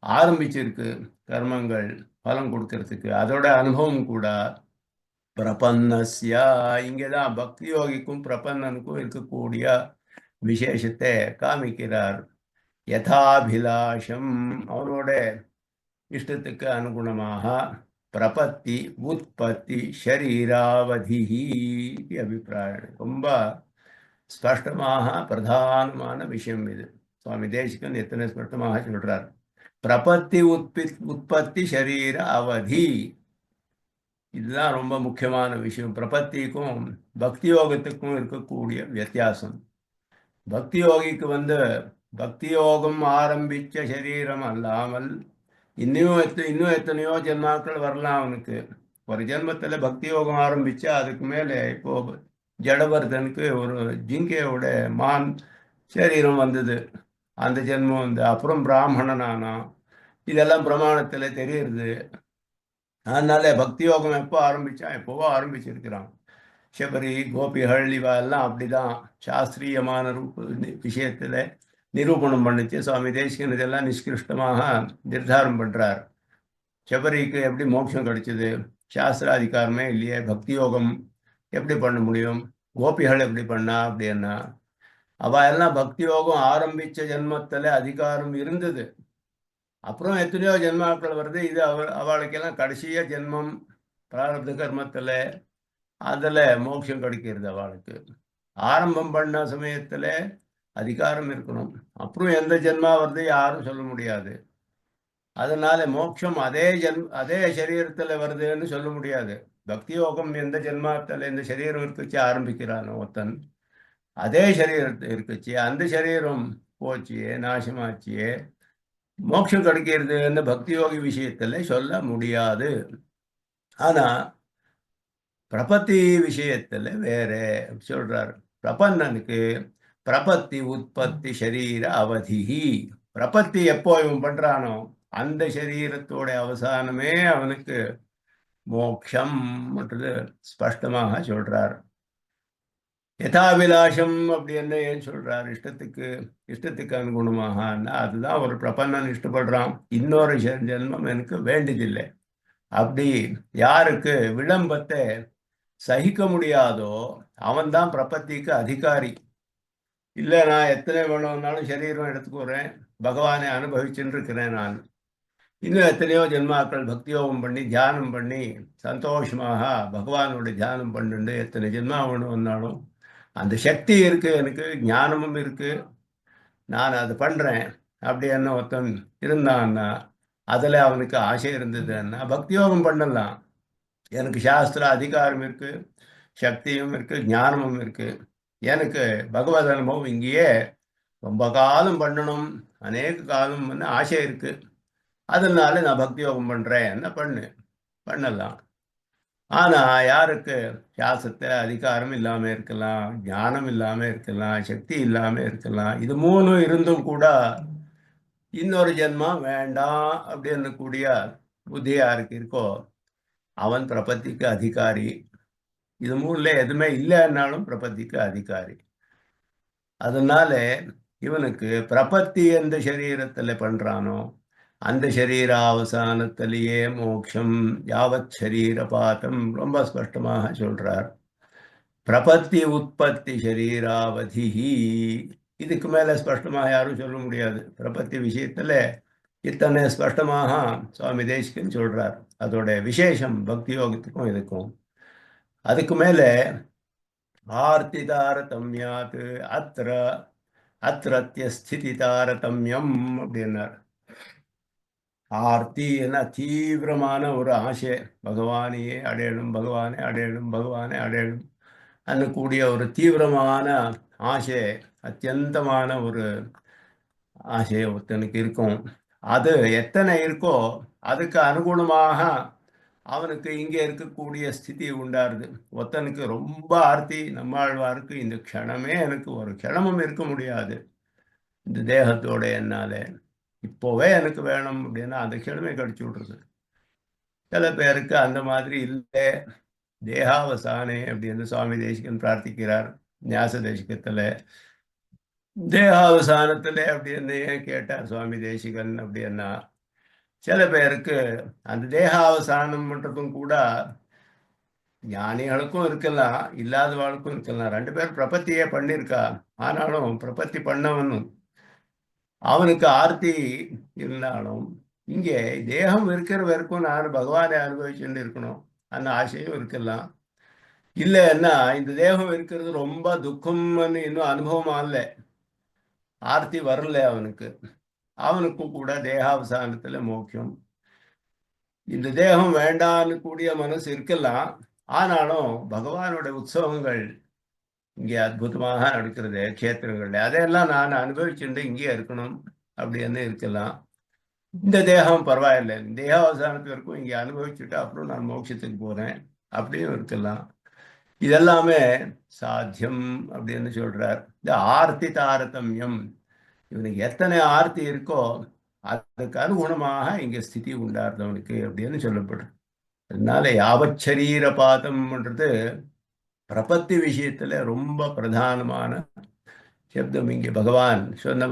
ஆரம்பிச்சிருக்கு கர்மங்கள் பலம் கொடுக்கறதுக்கு. அதோட அனுபவம் கூட பிரபன்னஸ்யா இங்கேதான் பக்தி யோகிக்கும் பிரபன்னனுக்கும் இருக்கக்கூடிய விசேஷத்தை காமிக்கிறார். யதாபிலாஷம் அவனோட இஷ்டத்துக்கு அனுகுணமாக பிரபத்தி உற்பத்தி ஷரீராவதிஹி அபிப்பிராயம். ரொம்ப ஸ்பஷ்டமாக பிரதானமான விஷயம் இது. சுவாமி தேசிகன் எத்தனை ஸ்பஷ்டமாக சொல்றார். பிரபத்தி உற்பத்தி ஷரீர அவதி, இதுதான் ரொம்ப முக்கியமான விஷயம். பிரபத்திக்கும் பக்தி யோகத்துக்கும் இருக்கக்கூடிய வித்தியாசம். பக்தி யோகிக்கு பக்தி யோகம் ஆரம்பிச்ச சரீரம் அல்லாமல் இன்னும் எத்தனையோ ஜென்மாக்கள் வரலாம் அவனுக்கு. ஒரு ஜென்மத்துல பக்தி யோகம் ஆரம்பிச்சா அதுக்கு மேலே இப்போ ஜடவர்தனுக்கு ஒரு ஜிங்கையோட மான் சரீரம் வந்தது, அந்த ஜென்மம் அப்புறம் பிராமணன் ஆனான். இதெல்லாம் பிரமாணத்துல தெரியுது. அதனால பக்தி யோகம் எப்போ ஆரம்பிச்சான், எப்போவோ ஆரம்பிச்சிருக்கிறான். சபரி கோபிகள் இவெல்லாம் அப்படிதான் சாஸ்திரியமான விஷயத்துல நிரூபணம் பண்ணிச்சு. சுவாமி தேசிகன் இதெல்லாம் நிஷ்கிருஷ்டமாக நிர்தாரம் பண்றார். சபரிக்கு எப்படி மோட்சம் கிடைச்சது? சாஸ்திராதிகாரமே இல்லையே, பக்தி யோகம் எப்படி பண்ண முடியும்? கோபிகள் எப்படி பண்ணா அப்படின்னா, அவ எல்லாம் பக்தி யோகம் ஆரம்பிச்ச ஜென்மத்துல அதிகாரம் இருந்தது. அப்புறம் எத்தனையோ ஜென்மாக்கள் வருது. இது அவளுக்கெல்லாம் கடைசிய ஜென்மம் பிராரப்த கர்மத்துல அதுல மோட்சம் கிடைக்கிறது. அவளுக்கு ஆரம்பம் பண்ண சமயத்துல அதிகாரம் இருக்கணும். அப்புறம் எந்த ஜென்மா வருது யாரும் சொல்ல முடியாது. அதனால மோட்சம் அதே சரீரத்துல வருதுன்னு சொல்ல முடியாது. பக்தி யோகம் எந்த ஜென்மாத்துல எந்த சரீரம் இருக்குச்சு ஆரம்பிக்கிறானோ ஒருத்தன், அதே சரீரத்தை இருக்குச்சு, அந்த சரீரம் போச்சியே நாசமாச்சியே, மோட்சம் கிடைக்கிறது பக்தி யோகி விஷயத்துல சொல்ல முடியாது. ஆனா பிரபத்தி விஷயத்துல வேற சொல்றாரு. பிரபன்னனுக்கு பிரபத்தி உற்பத்தி சரீர அவதிஹி. பிரபத்தி எப்போ இவன் பண்றானோ அந்த சரீரத்தோட அவசானமே அவனுக்கு மோட்சம் ஸ்பஷ்டமாக சொல்றார். யதாபிலாஷம் அப்படி என்ன ஏன் சொல்றார்? இஷ்டத்துக்கு அனுகுணமாக. அதுதான் ஒரு பிரபன்னன் இஷ்டப்படுறான். இன்னொரு ஜென்மம் எனக்கு வேண்டியதில்லை. அப்படி யாருக்கு விளம்பத்தை சகிக்க முடியாதோ அவன்தான் பிரபத்திக்கு அதிகாரி. இல்லை, நான் எத்தனை வேணும்னாலும் சரீரம் எடுத்துக்கிறேன், பகவானை அனுபவிச்சுட்டு இருக்கிறேன், நான் இன்னும் எத்தனையோ ஜென்மாக்கள் பக்தியோகம் பண்ணி தியானம் பண்ணி சந்தோஷமாக பகவானோட தியானம் பண்ணிட்டு எத்தனை ஜென்மா வேணும்னாலும் அந்த சக்தி இருக்கு, எனக்கு ஞானமும் இருக்கு, நான் அதை பண்றேன் அப்படி என்ன ஒருத்தன் இருந்தான்னா, அதுல அவனுக்கு ஆசை இருந்ததுன்னா பக்தியோகம் பண்ணலாம். எனக்கு சாஸ்திர அதிகாரம் இருக்கு, சக்தியும் இருக்கு, ஞானமும் இருக்கு, எனக்கு பகவத் அனுபவம் இங்கேயே ரொம்ப காலம் பண்ணணும், அநேக காலம் ஆசை இருக்கு, அதனால நான் பக்தி யோகம் பண்றேன், என்ன பண்ணலாம். ஆனா யாருக்கு சாஸ்திரத்தை அதிகாரம் இல்லாம இருக்கலாம், ஞானம் இல்லாம இருக்கலாம், சக்தி இல்லாம இருக்கலாம், இது மூணும் இருந்தும் கூட இன்னொரு ஜென்மம் வேண்டாம் அப்படின்னு கூடிய புத்தி யாருக்கு இருக்கோ அவன் பிரபத்திக்கு அதிகாரி. இது மூணுல எதுவுமே இல்லைன்னாலும் பிரபத்திக்கு அதிகாரி. அதனால இவனுக்கு பிரபத்தி எந்த சரீரத்துல பண்றானோ அந்த சரீராவசானத்திலேயே மோட்சம். யாவத் சரீரபாதம் ரொம்ப ஸ்பஷ்டமாக சொல்றார். பிரபத்தி உற்பத்தி சரீராவதிஹி. இதுக்கு மேல ஸ்பஷ்டமாக யாரும் சொல்ல முடியாது. பிரபத்தி விஷயத்துல இத்தனை ஸ்பஷ்டமாக சுவாமி தேசிகன் சொல்றார். அதோட விசேஷம் பக்தி யோகத்துக்கும் இதுக்கும். அதுக்கு மேல ஆர்த்தி தாரதமியாத் அத்திரத்திய ஸ்திதி தாரதமியம் அப்படின்னார். ஆர்த்தி என்ன தீவிரமான ஒரு ஆசை, பகவானையே அடையணும், பகவானே அடையணும், பகவானே அடையணும் கூடிய ஒரு தீவிரமான ஆசை, அத்தியந்தமான ஒரு ஆசை ஒருத்தனுக்கு இருக்கும். அது எத்தனை இருக்கோ அதுக்கு அனுகுணமாக அவனுக்கு இங்கே இருக்கக்கூடிய ஸ்திதி உண்டாருது. ஒருத்தனுக்கு ரொம்ப ஆர்த்தி, நம்மாழ்வாருக்கு இந்த க்ஷணமே எனக்கு ஒரு க்ஷணமும் இருக்க முடியாது, இந்த தேகத்தோட என்னால இப்போவே எனக்கு வேணும் அப்படின்னா அந்த கிழமை கடிச்சு விடுறது. சில பேருக்கு அந்த மாதிரி இல்லை. தேகாவசானே அப்படின்னு சுவாமி தேசிகன் பிரார்த்திக்கிறார் ஞாச தேசிகத்துல. தேகாவசானத்துல அப்படின்னு ஏன் கேட்டார் சுவாமி தேசிகன் அப்படின்னா, சில பேருக்கு அந்த தேகாவசானம்ன்றதும் கூட ஞானிகளுக்கும் இருக்கலாம், இல்லாதவாளுக்கும் இருக்கலாம். ரெண்டு பேரும் பிரபத்தியே பண்ணியிருக்கா. ஆனாலும் பிரபத்தி பண்ணவனும் அவனுக்கு ஆர்த்தி இருந்தாலும் இங்கே தேகம் இருக்கிற வரைக்கும் நான் பகவானை அனுபவிச்சுட்டு இருக்கணும் அந்த ஆசையும் இருக்கலாம். இல்லைன்னா இந்த தேகம் இருக்கிறது ரொம்ப துக்கம்னு இன்னும் அனுபவம் ஆகல, ஆர்த்தி வரல அவனுக்கு. அவனுக்கும் கூட தேகாவசானத்துல மோட்சம். இந்த தேகம் வேண்டான்னு கூடிய மனசு இருக்கலாம். ஆனாலும் பகவானோட உற்சவங்கள் இங்கே அற்புதமாக நடக்கிறது கேத்திரங்கள்ல, அதையெல்லாம் நான் அனுபவிச்சுட்டு இங்கே இருக்கணும் அப்படின்னு இருக்கலாம். இந்த தேகம் பரவாயில்லை, தேகாவசானத்து வரைக்கும் இங்கே அனுபவிச்சுட்டு அப்புறம் நான் மோட்சத்துக்கு போறேன் அப்படியும் இருக்கலாம். இதெல்லாமே சாத்தியம் அப்படின்னு சொல்றார். இந்த ஆர்த்தி தாரதமியம், இவனுக்கு எத்தனை ஆர்த்தி இருக்கோ அதுக்கு அனுகுணமாக இங்க ஸ்திதி உண்டாடுறவனுக்கு அப்படின்னு சொல்லப்படுறது. அதனால யாவச்சரீர பாதம்ன்றது பிரபத்தி விஷயத்துல ரொம்ப பிரதானமான சப்தம். இங்கே பகவான் சொன்ன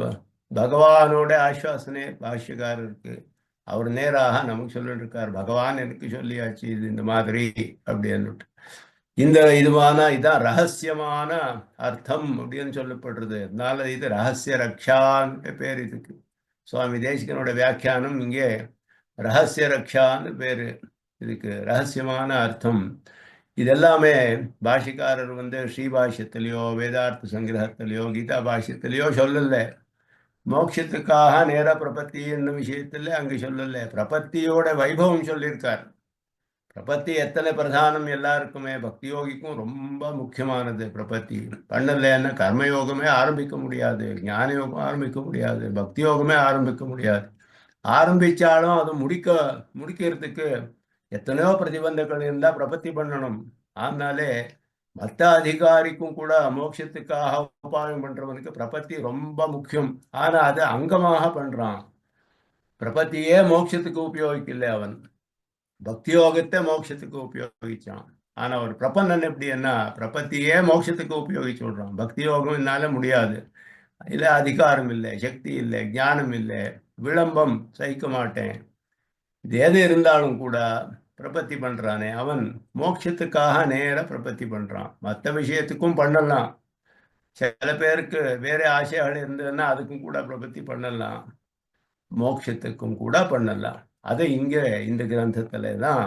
பகவானோட ஆஸ்வாசனை பாஷ்யக்காரருக்கு அவர் நேராக நமக்கு சொல்லிட்டு இருக்கார். பகவான் எனக்கு சொல்லியாச்சு இது இந்த மாதிரி அப்படின்னு. இந்த இதான் ரகசியமான அர்த்தம் அப்படின்னு சொல்லப்படுறது. அதனால இது ரகசிய ரக்ஷான்னு பேர் இதுக்கு. சுவாமி தேசிகனோட வியாக்கியானம் இங்கே ரகசிய ரக்ஷான்னு பேரு இதுக்கு, ரகசியமான அர்த்தம். இதெல்லாமே பாஷிக்காரர் ஸ்ரீபாஷ்யத்திலேயோ வேதார்த்த சங்கிரகத்திலேயோ கீதா பாஷ்யத்திலேயோ சொல்லல. மோட்சத்துக்காக நேர பிரபத்தி என்ன விஷயத்துல அங்கு சொல்லல, பிரபத்தியோட வைபவம் சொல்லியிருக்கார். பிரபத்தி எத்தனை பிரதானம் எல்லாருக்குமே, பக்தி யோகிக்கும் ரொம்ப முக்கியமானது பிரபத்தி. பண்ணலன்னா கர்மயோகமே ஆரம்பிக்க முடியாது, ஞான யோகம் ஆரம்பிக்க முடியாது, பக்தி யோகமே ஆரம்பிக்க முடியாது. ஆரம்பிச்சாலும் அது முடிக்கிறதுக்கு எத்தனையோ பிரதிபந்தங்கள் இருந்தா பிரபத்தி பண்ணணும். அதனாலே மற்ற அதிகாரிக்கும் கூட மோட்சத்துக்காக உபாயம் பண்றவனுக்கு பிரபத்தி ரொம்ப முக்கியம். ஆனா அது அங்கமாக பண்றான். பிரபத்தியே மோட்சத்துக்கு உபயோகிக்கல அவன், பக்தி யோகத்தை மோட்சத்துக்கு உபயோகிச்சான். ஆனா ஒரு பிரபந்தன் எப்படின்னா பிரபத்தியே மோட்சத்துக்கு உபயோகிச்சு விடுறான். பக்தி யோகம் என்னால முடியாது, இல்ல அதிகாரம் இல்லை, சக்தி இல்லை, ஞானம் இல்லை, விளம்பம் சகிக்க மாட்டேன், இது எது இருந்தாலும் கூட பிரபத்தி பண்றானே அவன் மோட்சத்துக்காக நேர பிரபத்தி பண்றான். மற்ற விஷயத்துக்கும் பண்ணலாம், சில பேருக்கு வேற ஆசைகள் இருந்ததுன்னா அதுக்கும் கூட பிரபத்தி பண்ணலாம், மோட்சத்துக்கும் கூட பண்ணலாம். அதை இங்க இந்த கிரந்தத்துல தான்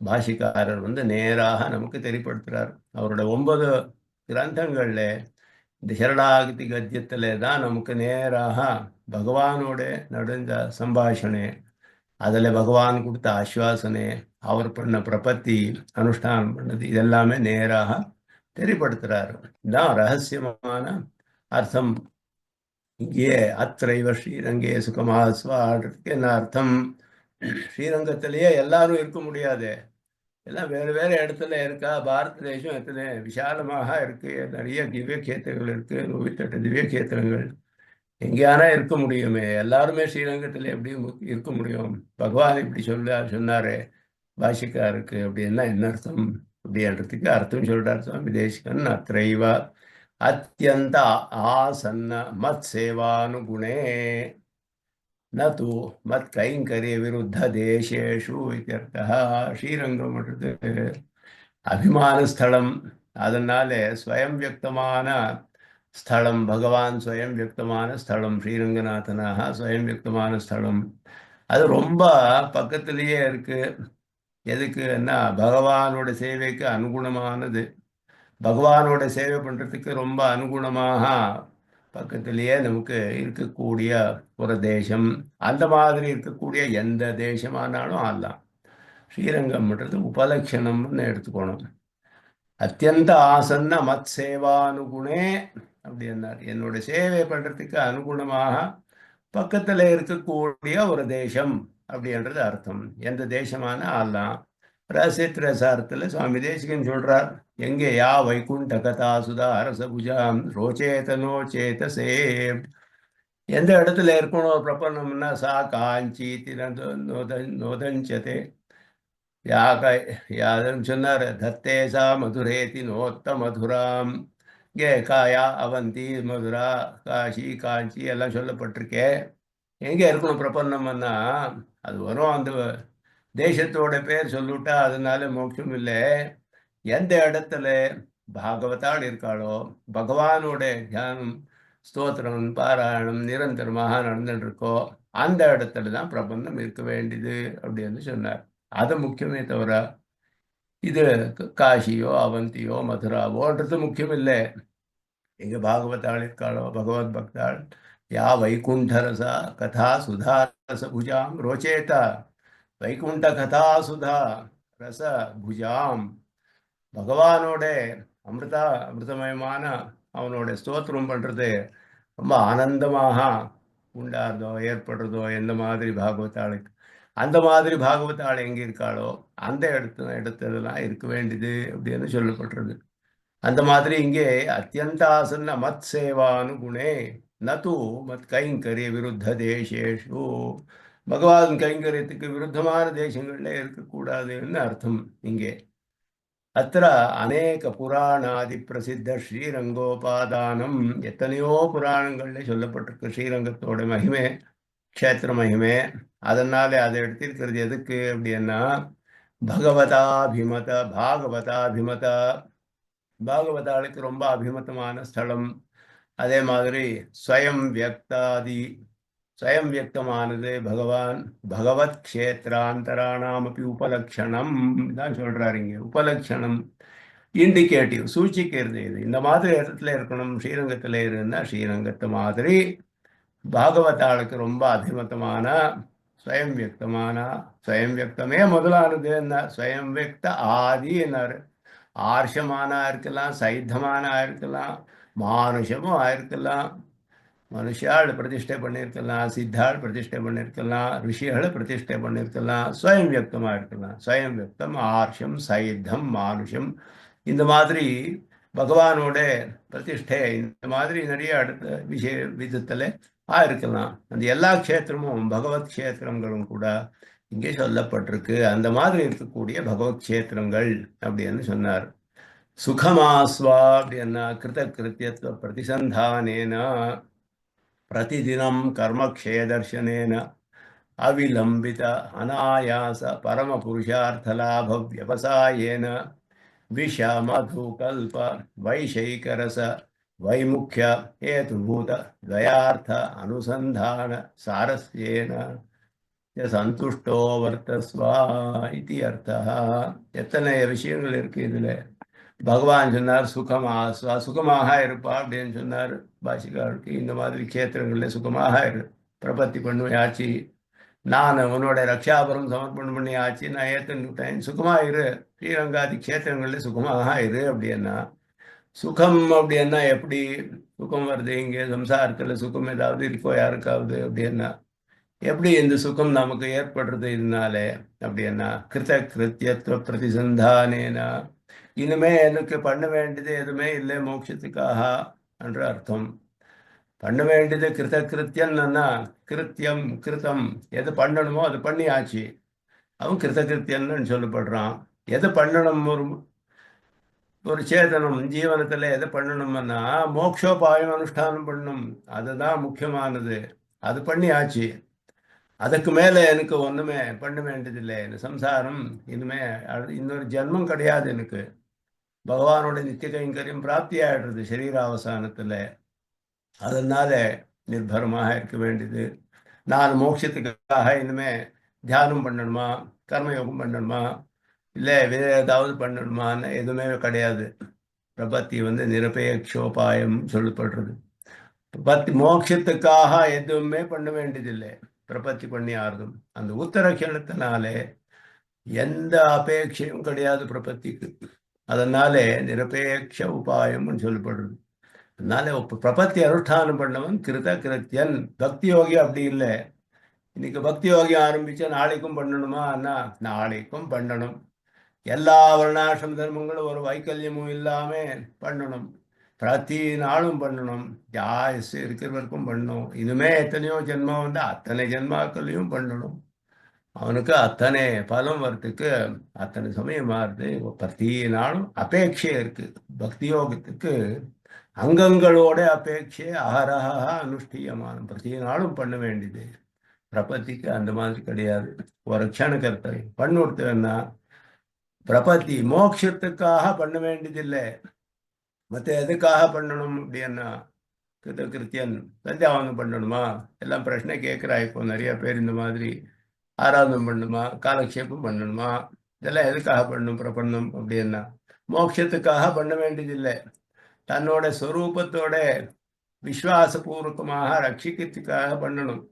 பாஷிக்காரர் நேராக நமக்கு தெரியப்படுத்துறார். அவரோட 9 கிரந்தங்கள்ல இந்த சரணாகதி கத்தியத்துல தான் நமக்கு நேராக பகவானோட நடந்த சம்பாஷணை, அதுல பகவான் கொடுத்த ஆஸ்வாசனை, அவர் பண்ண பிரபத்தி அனுஷ்டானம் பண்ணது, இதெல்லாமே நேராக தெரியப்படுத்துறாரு. தான் ரகசியமான அர்த்தம். இங்கே அத்திரைவ ஸ்ரீரங்கே சுகமாஸ்வாடுறதுக்கு என்ன அர்த்தம்? ஸ்ரீரங்கத்திலேயே எல்லாரும் இருக்க முடியாது, எல்லாம் வேறு வேறு இடத்துல இருக்கா. பாரத தேசம் எத்தனை விசாலமாக இருக்கு, நிறைய திவ்ய கேத்திரங்கள் இருக்கு, 108 திவ்ய கேத்திரங்கள். எங்கேயானா இருக்க முடியுமே, எல்லாருமே ஸ்ரீரங்கத்தில் எப்படி இருக்க முடியும்? பகவான் இப்படி சொன்னாரு பாஷிக்காருக்கு அப்படின்னா என்ன அர்த்தம் அப்படின்றதுக்கு அர்த்தம் சொல்றார் சுவாமி தேசிகன். அத்திரைவா அத்தியந்த ஆசன்ன மத் சேவானுகுணே நது மத் கைங்கரிய விருத்த தேசேஷு இத்தியர்த்தः. ஸ்ரீரங்கம்ன்றது அபிமான ஸ்தலம், அதனால ஸ்வயம் வியக்தமான ஸ்தலம், பகவான் ஸ்வயம் வியக்தமான ஸ்தலம், ஸ்ரீரங்கநாதனாக ஸ்வயம் வியக்தமான ஸ்தலம். அது ரொம்ப பக்கத்திலேயே இருக்கு. எதுக்குன்னா பகவானோட சேவைக்கு அனுகுணமானது, பகவானோட சேவை பண்றதுக்கு ரொம்ப அனுகுணமாக பக்கத்திலேயே நமக்கு இருக்கக்கூடிய ஒரு தேசம். அந்த மாதிரி இருக்கக்கூடிய எந்த தேசமானாலும் ஆகலாம். ஸ்ரீரங்கம்ன்றது உபலட்சணம்னு எடுத்துக்கணும். அத்தியந்த ஆசன்ன மத் சேவானுகுணே அப்படின்னார். என்னோட சேவை பண்றதுக்கு அனுகுணமாக பக்கத்துல இருக்கக்கூடிய ஒரு தேசம் அப்படின்றது அர்த்தம். எந்த தேசமான ஆகலாம். ரசித்திரசாரத்துல சுவாமி தேசிகன் சொல்றார், எங்கே யா வைகுண்ட கதா சுதா ரசபுஜாம் ரோச்சேதனோ சேதசே. எந்த இடத்துல இருக்கணும் பிரபன்னம்னா சா காஞ்சி நோதஞ்சதே யாக யாதுன்னு சொன்னார். தத்தேசா மதுரேதி நோத்த மதுராம். இங்கே காயா அவந்தி மதுரா காஷி காஞ்சி எல்லாம் சொல்லப்பட்டிருக்கே. எங்கே இருக்கணும் பிரபன்னம்னா அது வரும் அந்த தேசத்தோட பேர் சொல்லிவிட்டா அதனால மோட்சம் இல்லை. எந்த இடத்துல பாகவதால் இருக்காளோ பகவானோட தியானம் ஸ்தோத்திரம் பாராயணம் நிரந்தரமாக நடந்துட்டு இருக்கோ அந்த இடத்துல தான் பிரபந்தம் இருக்க வேண்டியது அப்படின்னு சொன்னார். அது முக்கியமே தவிர இது காஷியோ அவந்தியோ மதுராவோன்றது முக்கியம் இல்லை. எங்க பாகவதாள் இருக்காளோ பகவத் பக்தாள் யா வைகுண்டரசா கதா சுதா ரச புஜாம் ரோச்சேதா வைகுண்ட கதா சுதா ரச புஜாம் பகவானோட அமிர்தமயமான அவனோட ஸ்தோத்திரம் பண்றது ரொம்ப ஆனந்தமாக உண்டாகிறதோ ஏற்படுறதோ எந்த மாதிரி பாகவதாளுக்கு அந்த மாதிரி பாகவதாள் எங்கே இருக்காளோ அந்த இடத்துலலாம் இருக்க வேண்டியது அப்படின்னு சொல்லப்பட்டுறது. அந்த மாதிரி இங்கே அத்தியந்தாசன்ன மத் சேவானுகுணே நது மத் கைங்கரிய விருத்த தேசேஷு பகவான் கைங்கரியத்துக்கு விருத்தமான தேசங்கள்ல இருக்கக்கூடாதுன்னு அர்த்தம். இங்கே அத்த அநேக புராணாதி பிரசித்த ஸ்ரீரங்கோபாதானம் எத்தனையோ புராணங்கள்ல சொல்லப்பட்டிருக்கு ஸ்ரீரங்கத்தோட மகிமை க்ஷேத்திர மகிமை. அதனால அதை எடுத்திருக்கிறது எதுக்கு அப்படின்னா பகவதாபிமத பாகவதாபிமத பாகவதாளுக்கு ரொம்ப அபிமதமான ஸ்தலம். அதே மாதிரி ஸ்வயம் வியக்தாதி ஸ்வயம் வியக்தமானது பகவான் பகவத் க்ஷேத்ராந்தராணாம் அப்படி உபலக்ஷணம் தான் சொல்றாரு. இங்க உபலக்ஷணம் இண்டிகேட்டிவ் சூச்சிக்கிறது. இது இந்த மாதிரி இடத்துல இருக்கணும். ஸ்ரீரங்கத்தில் இருந்தா ஸ்ரீரங்கத்து மாதிரி பாகவதாளுக்கு ரொம்ப அபிமதமான ஸ்வயம் வியக்தமான ஸ்வயம் வியக்தமே முதலானது என்ன ஸ்வயம் வியக்த ஆதி என்னாரு. ஆர்ஷமானா இருக்கலாம் சைத்தமானா இருக்கலாம் மானுஷமும் ஆயிருக்கலாம் மனுஷாள் பிரதிஷ்டை பண்ணியிருக்கலாம் சித்தாள் பிரதிஷ்டை பண்ணியிருக்கலாம் ரிஷிகளை பிரதிஷ்டை பண்ணியிருக்கலாம் ஸ்வயம் வியக்தமாக இருக்கலாம். ஸ்வயம் வியக்தம் ஆர்ஷம் சைத்தம் மானுஷம் இந்த மாதிரி பகவானோட பிரதிஷ்டை இந்த மாதிரி நிறைய அடுத்த விதத்தில் ஆயிருக்கலாம். அந்த எல்லா க்ஷேத்திரமும் பகவத் க்ஷேத்திரங்களும் கூட இங்கே சொல்லப்பட்டிருக்கு. அந்த மாதிரி இருக்கக்கூடிய பகவத் க்ஷேத்திரங்கள் அப்படின்னு சொன்னார். சுகமாஸ்வா அப்படின்னா கிருத்தியத்துவ பிரதிசந்தானேனா प्रतिदिनं कर्मक्षयदर्शनेन अविलम्बित अनायास परमपुरुषार्थलाभव्यवसायेन विषमधुकल्प वैशैकरस वैमुख्य हेतुभूत द्वयार्थ अनुसन्धान सारस्येन சந்துஷ்டோ வர்த்தஸ்வா இது அர்த்தः. எத்தனை விஷயங்கள் இருக்கு இதுல. பகவான் சொன்னார் சுகமாக இருப்பா அப்படின்னு சொன்னார் பாஷிகாருக்கு. இந்த மாதிரி கஷேத்திரங்கள்ல சுகமாக இரு பிரபத்தி பண்ணுவையாச்சு நான் உன்னோட ரக்ஷாபுரம் சமர்ப்பணம் பண்ணி ஆச்சு நான் ஏற்றுட்டேன் சுகமா இரு ஸ்ரீரங்காதி கஷேத்திரங்கள்ல சுகமாக இரு அப்படின்னா சுகம் அப்படின்னா எப்படி சுகம் வருது இங்கே சம்சாரத்துல சுகம் ஏதாவது இருக்கோ யாருக்காவது அப்படின்னா எப்படி இந்த சுகம் நமக்கு ஏற்படுறது இதனால அப்படின்னா கிருத்தியத்துவ பிரதிசந்தானேனா இனிமே எனக்கு பண்ண வேண்டியது எதுவுமே இல்லை மோட்சத்துக்காக என்ற அர்த்தம். பண்ண வேண்டியது கிருத்தியன்னா கிருத்தியம் கிருத்தம் எது பண்ணணுமோ அது பண்ணி ஆச்சு அவன் கிருத்தியன்னு சொல்லப்படுறான். எது பண்ணணும் ஒரு சேதனம் ஜீவனத்துல எதை பண்ணணும்னா மோக்ஷோபாயம் அனுஷ்டானம் பண்ணணும். அதுதான் முக்கியமானது. அது பண்ணி ஆச்சு. அதுக்கு மேல எனக்கு ஒண்ணுமே பண்ண வேண்டியதில்லை. சம்சாரம் இனிமே இன்னொரு ஜென்மம் கிடையாது எனக்கு. பகவானோட நித்திய கைங்கரியம் பிராப்தி ஆயிடுறது சரீராவசானத்துல. அதனால நிர்பரமாக இருக்க வேண்டியது. நான் மோட்சத்துக்காக இனிமே தியானம் பண்ணணுமா கர்மயோகம் பண்ணணுமா இல்லை வேற ஏதாவது பண்ணணுமான்னு எதுவுமே கிடையாது. பிரபத்தி நிரபேட்சோபாயம் சொல்லப்படுறது. பிரபத்தி மோட்சத்துக்காக எதுவுமே பண்ண வேண்டியதில்லை. பிரபத்தி பண்ணி ஆறுதும் அந்த உத்தரக்ஷணத்தினாலே எந்த அபேட்சையும் கிடையாது பிரபத்திக்கு. அதனால நிரபேட்ச உபாயம்னு சொல்லப்படுறது. அதனால பிரபத்தி அனுஷ்டானம் பண்ணவன் கிருத்தியன். பக்தி யோகி அப்படி இல்லை. இன்னைக்கு பக்தி யோகி ஆரம்பிச்சா நாளைக்கும் பண்ணணுமா அண்ணா நாளைக்கும் பண்ணணும். எல்லா வர்ணாசிரம தர்மங்களும் ஒரு வைக்கல்யமும் இல்லாம பண்ணணும். பிரதி நாளும் பண்ணணும். ஆயுசு இருக்கிற வரைக்கும் பண்ணணும். இனிமே எத்தனையோ ஜென்மம் வந்து அத்தனை ஜென்மாக்களையும் பண்ணணும். அவனுக்கு அத்தனை பலம் வர்றதுக்கு அத்தனை சமயம் மாறுது. பிரதி நாளும் அபேட்சை இருக்கு. பக்தி யோகத்துக்கு அங்கங்களோட அபேட்சை அகரஹா அனுஷ்டியமான பிரதி நாளும் பண்ண வேண்டியது. பிரபத்திக்கு அந்த மாதிரி கிடையாது. ஒரு க்ஷண கர்த்தவியம் பண்ணு கொடுத்தேன்னா பிரபத்தி மோட்சத்துக்காக பண்ண வேண்டியதில்லை. மற்ற எதுக்காக பண்ணணும் அப்படின்னா கிருத்தியன் சந்தியாவந்தம் பண்ணணுமா எல்லாம் பிரச்சனை கேட்குறா. இப்போ நிறைய பேர் இந்த மாதிரி ஆராதனம் பண்ணணுமா காலக்ஷேபம் பண்ணணுமா இதெல்லாம் எதுக்காக பண்ணணும் பிரபண்ணம் அப்படின்னா மோட்சத்துக்காக பண்ண வேண்டியதில்லை. தன்னோட ஸ்வரூபத்தோட விஸ்வாசபூர்வகமாக ரட்சிக்கிறதுக்காக பண்ணணும்.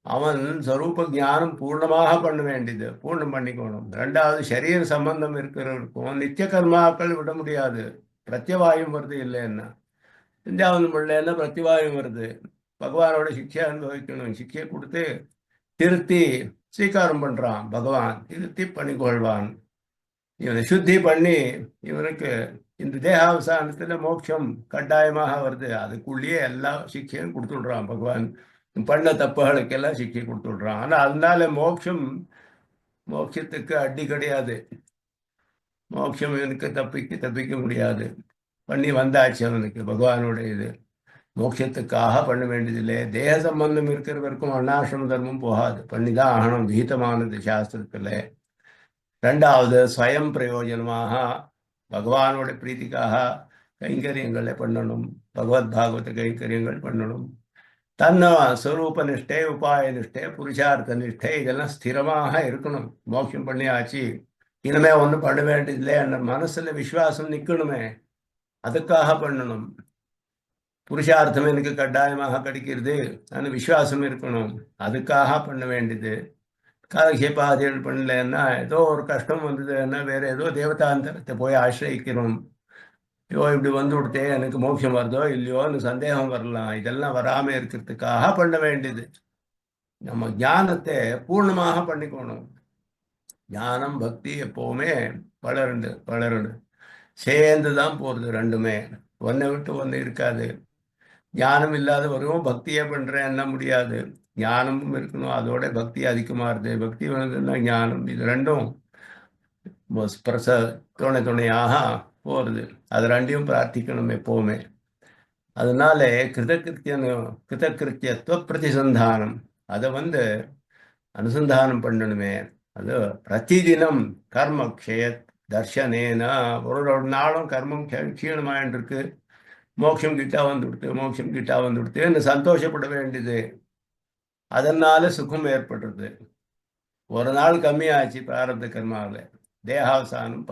அவன் ஸ்வரூப ஞானம் பூர்ணமாக பண்ண வேண்டியது, பூர்ணம் பண்ணிக்கணும். ரெண்டாவது சரீர சம்பந்தம் இருக்கிறவருக்கும் நித்திய கர்மாக்கள் விட முடியாது. பிரத்யவாயும் வருது இல்லைன்னா சந்தியாவந்தம் பண்ணலன்னா பிரத்யவாயும் வருது. பகவானோட சிக்ஷை அனுபவிக்கணும். சிக்ஷை கொடுத்து திருத்தி ஸ்வீகாரம் பண்றான். பகவான் திருத்தி பண்ணிக்கொள்வான். இவனை சுத்தி பண்ணி இவனுக்கு இந்த தேகாவசானத்துல மோட்சம் கட்டாயமாக வருது. அதுக்குள்ளேயே எல்லா சிக்ஷையும் கொடுத்துடுறான் பகவான். பண்ண தப்புகளுக்கெல்லாம் சிக்கி கொடுத்துடுறான். ஆனா அதனால மோட்சத்துக்கு அடி கிடையாது. மோட்சம் இவனுக்கு தப்பிக்க முடியாது. பண்ணி வந்தாச்சு அவனுக்கு பகவானோட இது. மோட்சத்துக்காக பண்ண வேண்டியதில்லை. தேக சம்பந்தம் இருக்கிற வரைக்கும் அண்ணாசிரம தர்மம் போகாது. பண்ணிதான் ஆகணும். விகிதமானது சாஸ்திரத்துல. ரெண்டாவது ஸ்வயம் பிரயோஜனமாக பகவானோட பிரீத்திக்காக கைங்கரியங்களை பண்ணணும். பகவத் பாகவத கைங்கரியங்கள் பண்ணணும். தன்ன ஸ்வரூப நிஷ்டை உபாய நிஷ்டை புருஷார்த்த நிஷ்டை இதெல்லாம் ஸ்திரமாக இருக்கணும். மோட்சம் பண்ணியாச்சு இனிமே ஒன்றும் பண்ண வேண்டியதில்லை என்ற மனசுல விசுவாசம் நிற்கணுமே, அதுக்காக பண்ணணும். புருஷார்த்தம் எனக்கு கட்டாயமாக கிடைக்கிறது அந்த விசுவாசம் இருக்கணும், அதுக்காக பண்ண வேண்டியது. காலக்ஷேபாதிகள் பண்ணலன்னா ஏதோ ஒரு கஷ்டம் வந்ததுன்னா வேற ஏதோ தேவதாந்தரத்தை போய் ஆசிரியிக்கிறோம். ஐயோ இப்படி வந்து விடுத்தே எனக்கு மோட்சம் வருதோ இல்லையோன்னு சந்தேகம் வரலாம். இதெல்லாம் வராமல் இருக்கிறதுக்காக பண்ண வேண்டியது. நம்ம ஞானத்தை பூர்ணமாக பண்ணிக்கணும். ஞானம் பக்தி எப்பவுமே வளருண்டு சேர்ந்து தான் போகிறது. ரெண்டுமே ஒன்றை விட்டு ஒன்று இருக்காது. ஞானம் இல்லாத வரும் பக்தியே பண்ணுறேன்னா முடியாது. ஞானமும் இருக்கணும், அதோட பக்தி அதிகமாகுது. பக்தி வந்ததுன்னா ஞானம், இது ரெண்டும் துணையாக போகிறது. அது ரெண்டையும் பிரார்த்திக்கணும் எப்பவுமே. அதனால கிருதகிருத்தியத்துவ பிரதிசந்தானம் அதை அனுசந்தானம் பண்ணணுமே. அது பிரதிதினம் கர்ம க்ஷய தர்ஷனேனா ஒரு நாளும் கர்மம் க்ஷீணமாயின்னு இருக்கு. மோட்சம் கிட்டா வந்துடுத்துன்னு சந்தோஷப்பட வேண்டியது. அதனால சுகம் ஏற்படுறது. ஒரு நாள் கம்மியாச்சு பிராரப்த கர்மாவில். தேகாவசானம்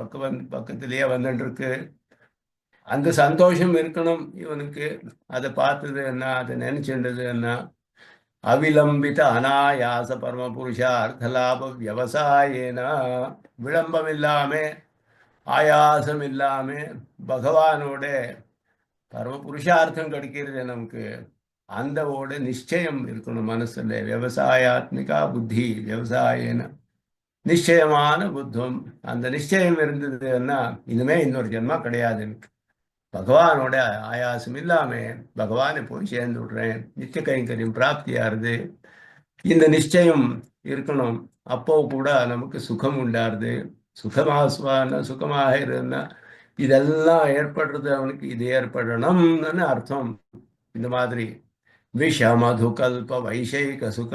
பக்கத்திலேயே வந்துட்டு இருக்கு. அந்த சந்தோஷம் இருக்கணும் இவனுக்கு. அதை பார்த்தது என்ன, அதை நினைச்சுன்றது என்ன. அவிலம்பித அனாயாச பரம புருஷா அர்த்தலாப விவசாயேனா விளம்பம் இல்லாம ஆயாசம் இல்லாம பகவானோட பரம புருஷார்த்தம் கிடைக்கிறது நமக்கு. அந்த நிச்சயம் இருக்கணும் மனசுல. விவசாயாத்மிகா புத்தி விவசாயன நிச்சயமான புத்தம். அந்த நிச்சயம் இருந்ததுன்னா இனிமே இன்னொரு ஜென்மா கிடையாது எனக்கு. பகவானோட ஆயாசம் இல்லாம பகவானை போய் சேர்ந்து விடுறேன், நித்திய கைங்கரியம் பிராப்தியாருது. இந்த நிச்சயம் இருக்கணும். அப்போ கூட நமக்கு சுகம் உண்டாருது. சுகமாக இருந்தா இதெல்லாம் ஏற்படுறது அவனுக்கு. இது ஏற்படணும்னு அர்த்தம். இந்த மாதிரி விஷமதுகல்ப வைஷயிக சுக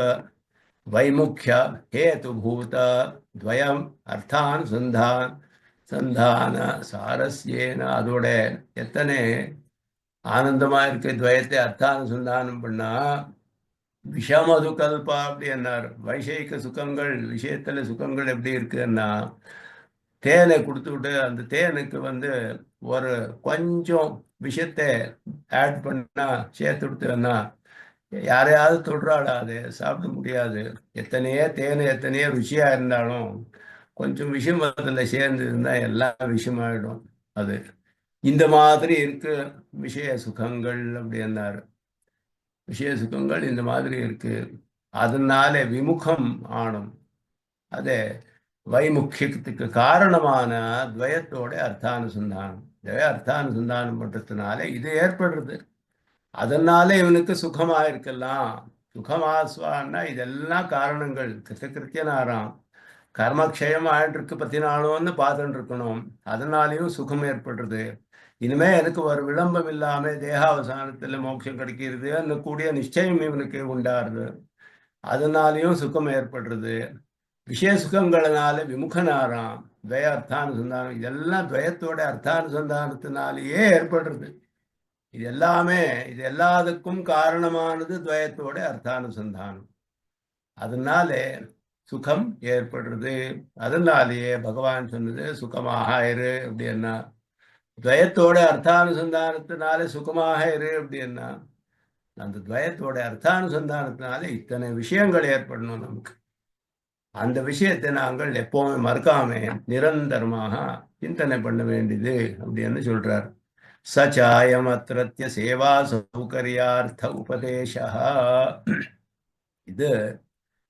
வைமுக்கிய ஹேதுபூத துவயம் சந்தான சாரஸ்யேன அதோட எத்தனை ஆனந்தமா இருக்கு. துவயத்தை அர்த்தானுசந்தானம் பண்ணா விஷமது கல்பா அப்படி என்னார். வைஷயிக சுகங்கள் விஷயத்துல சுகங்கள் எப்படி இருக்குன்னா தேனை கொடுத்துவிட்டு அந்த தேனுக்கு ஒரு கொஞ்சம் விஷயத்தை ஆட் பண்ணா சேர்த்து விட்டுன்னா யாரையாவது தொடுறாளா அதை சாப்பிட முடியாது. எத்தனையோ ருச்சியா இருந்தாலும் கொஞ்சம் விஷயம் அதில் சேர்ந்து இருந்தா எல்லாம் விஷயமாயிடும். அது இந்த மாதிரி இருக்கு விஷய சுகங்கள் அப்படி என்னாரு. விஷய சுகங்கள் இந்த மாதிரி இருக்கு. அதனால விமுகம் ஆணும். அதே வைமுக்கியத்துக்கு காரணமான துவயத்தோட அர்த்தானுசந்தானம். அர்த்தானுசந்தானம் பண்றதுனால இது ஏற்படுறது. அதனால இவனுக்கு சுகமா இருக்கலாம். சுகமாஸ்வான்னா இதெல்லாம் காரணங்கள். கிருத்தியனாராம் கர்மக்ஷயம் ஆயிட்டு இருக்கு 14 பார்த்துட்டு இருக்கணும். அதனாலையும் சுகம் ஏற்படுறது. இனிமே எனக்கு ஒரு விளம்பம் இல்லாம தேகாவசானத்துல மோட்சம் கிடைக்கிறது கூடிய நிச்சயம் இவனுக்கு உண்டாருது. அதனாலையும் சுகம் ஏற்படுறது. விஷய சுகங்களால விமுகனாராம். துவய அர்த்தானுசந்தானம் இதெல்லாம் துவயத்தோட அர்த்தானுசந்தானத்தினாலேயே ஏற்படுறது. இது எல்லாமே இது எல்லாத்துக்கும் காரணமானது துவயத்தோட அர்த்தானுசந்தானம். அதனால சுகம் ஏற்படுறது. அதனாலேயே பகவான் சொன்னது சுகமாக இரு அப்படின்னா. துவயத்தோட அர்த்தானுசந்தானத்தினால சுகமாக இரு அப்படின்னா அந்த துவயத்தோட அர்த்தானுசந்தானத்தினால இத்தனை விஷயங்கள் ஏற்படணும் நமக்கு. அந்த விஷயத்தை நாங்கள் எப்பவுமே மறக்காம நிரந்தரமாக சிந்தனை பண்ண வேண்டியது அப்படின்னு சொல்றார். சச்சாயம் அத்திரத்திய சேவா சௌகரியார்த்த உபதேசா. இது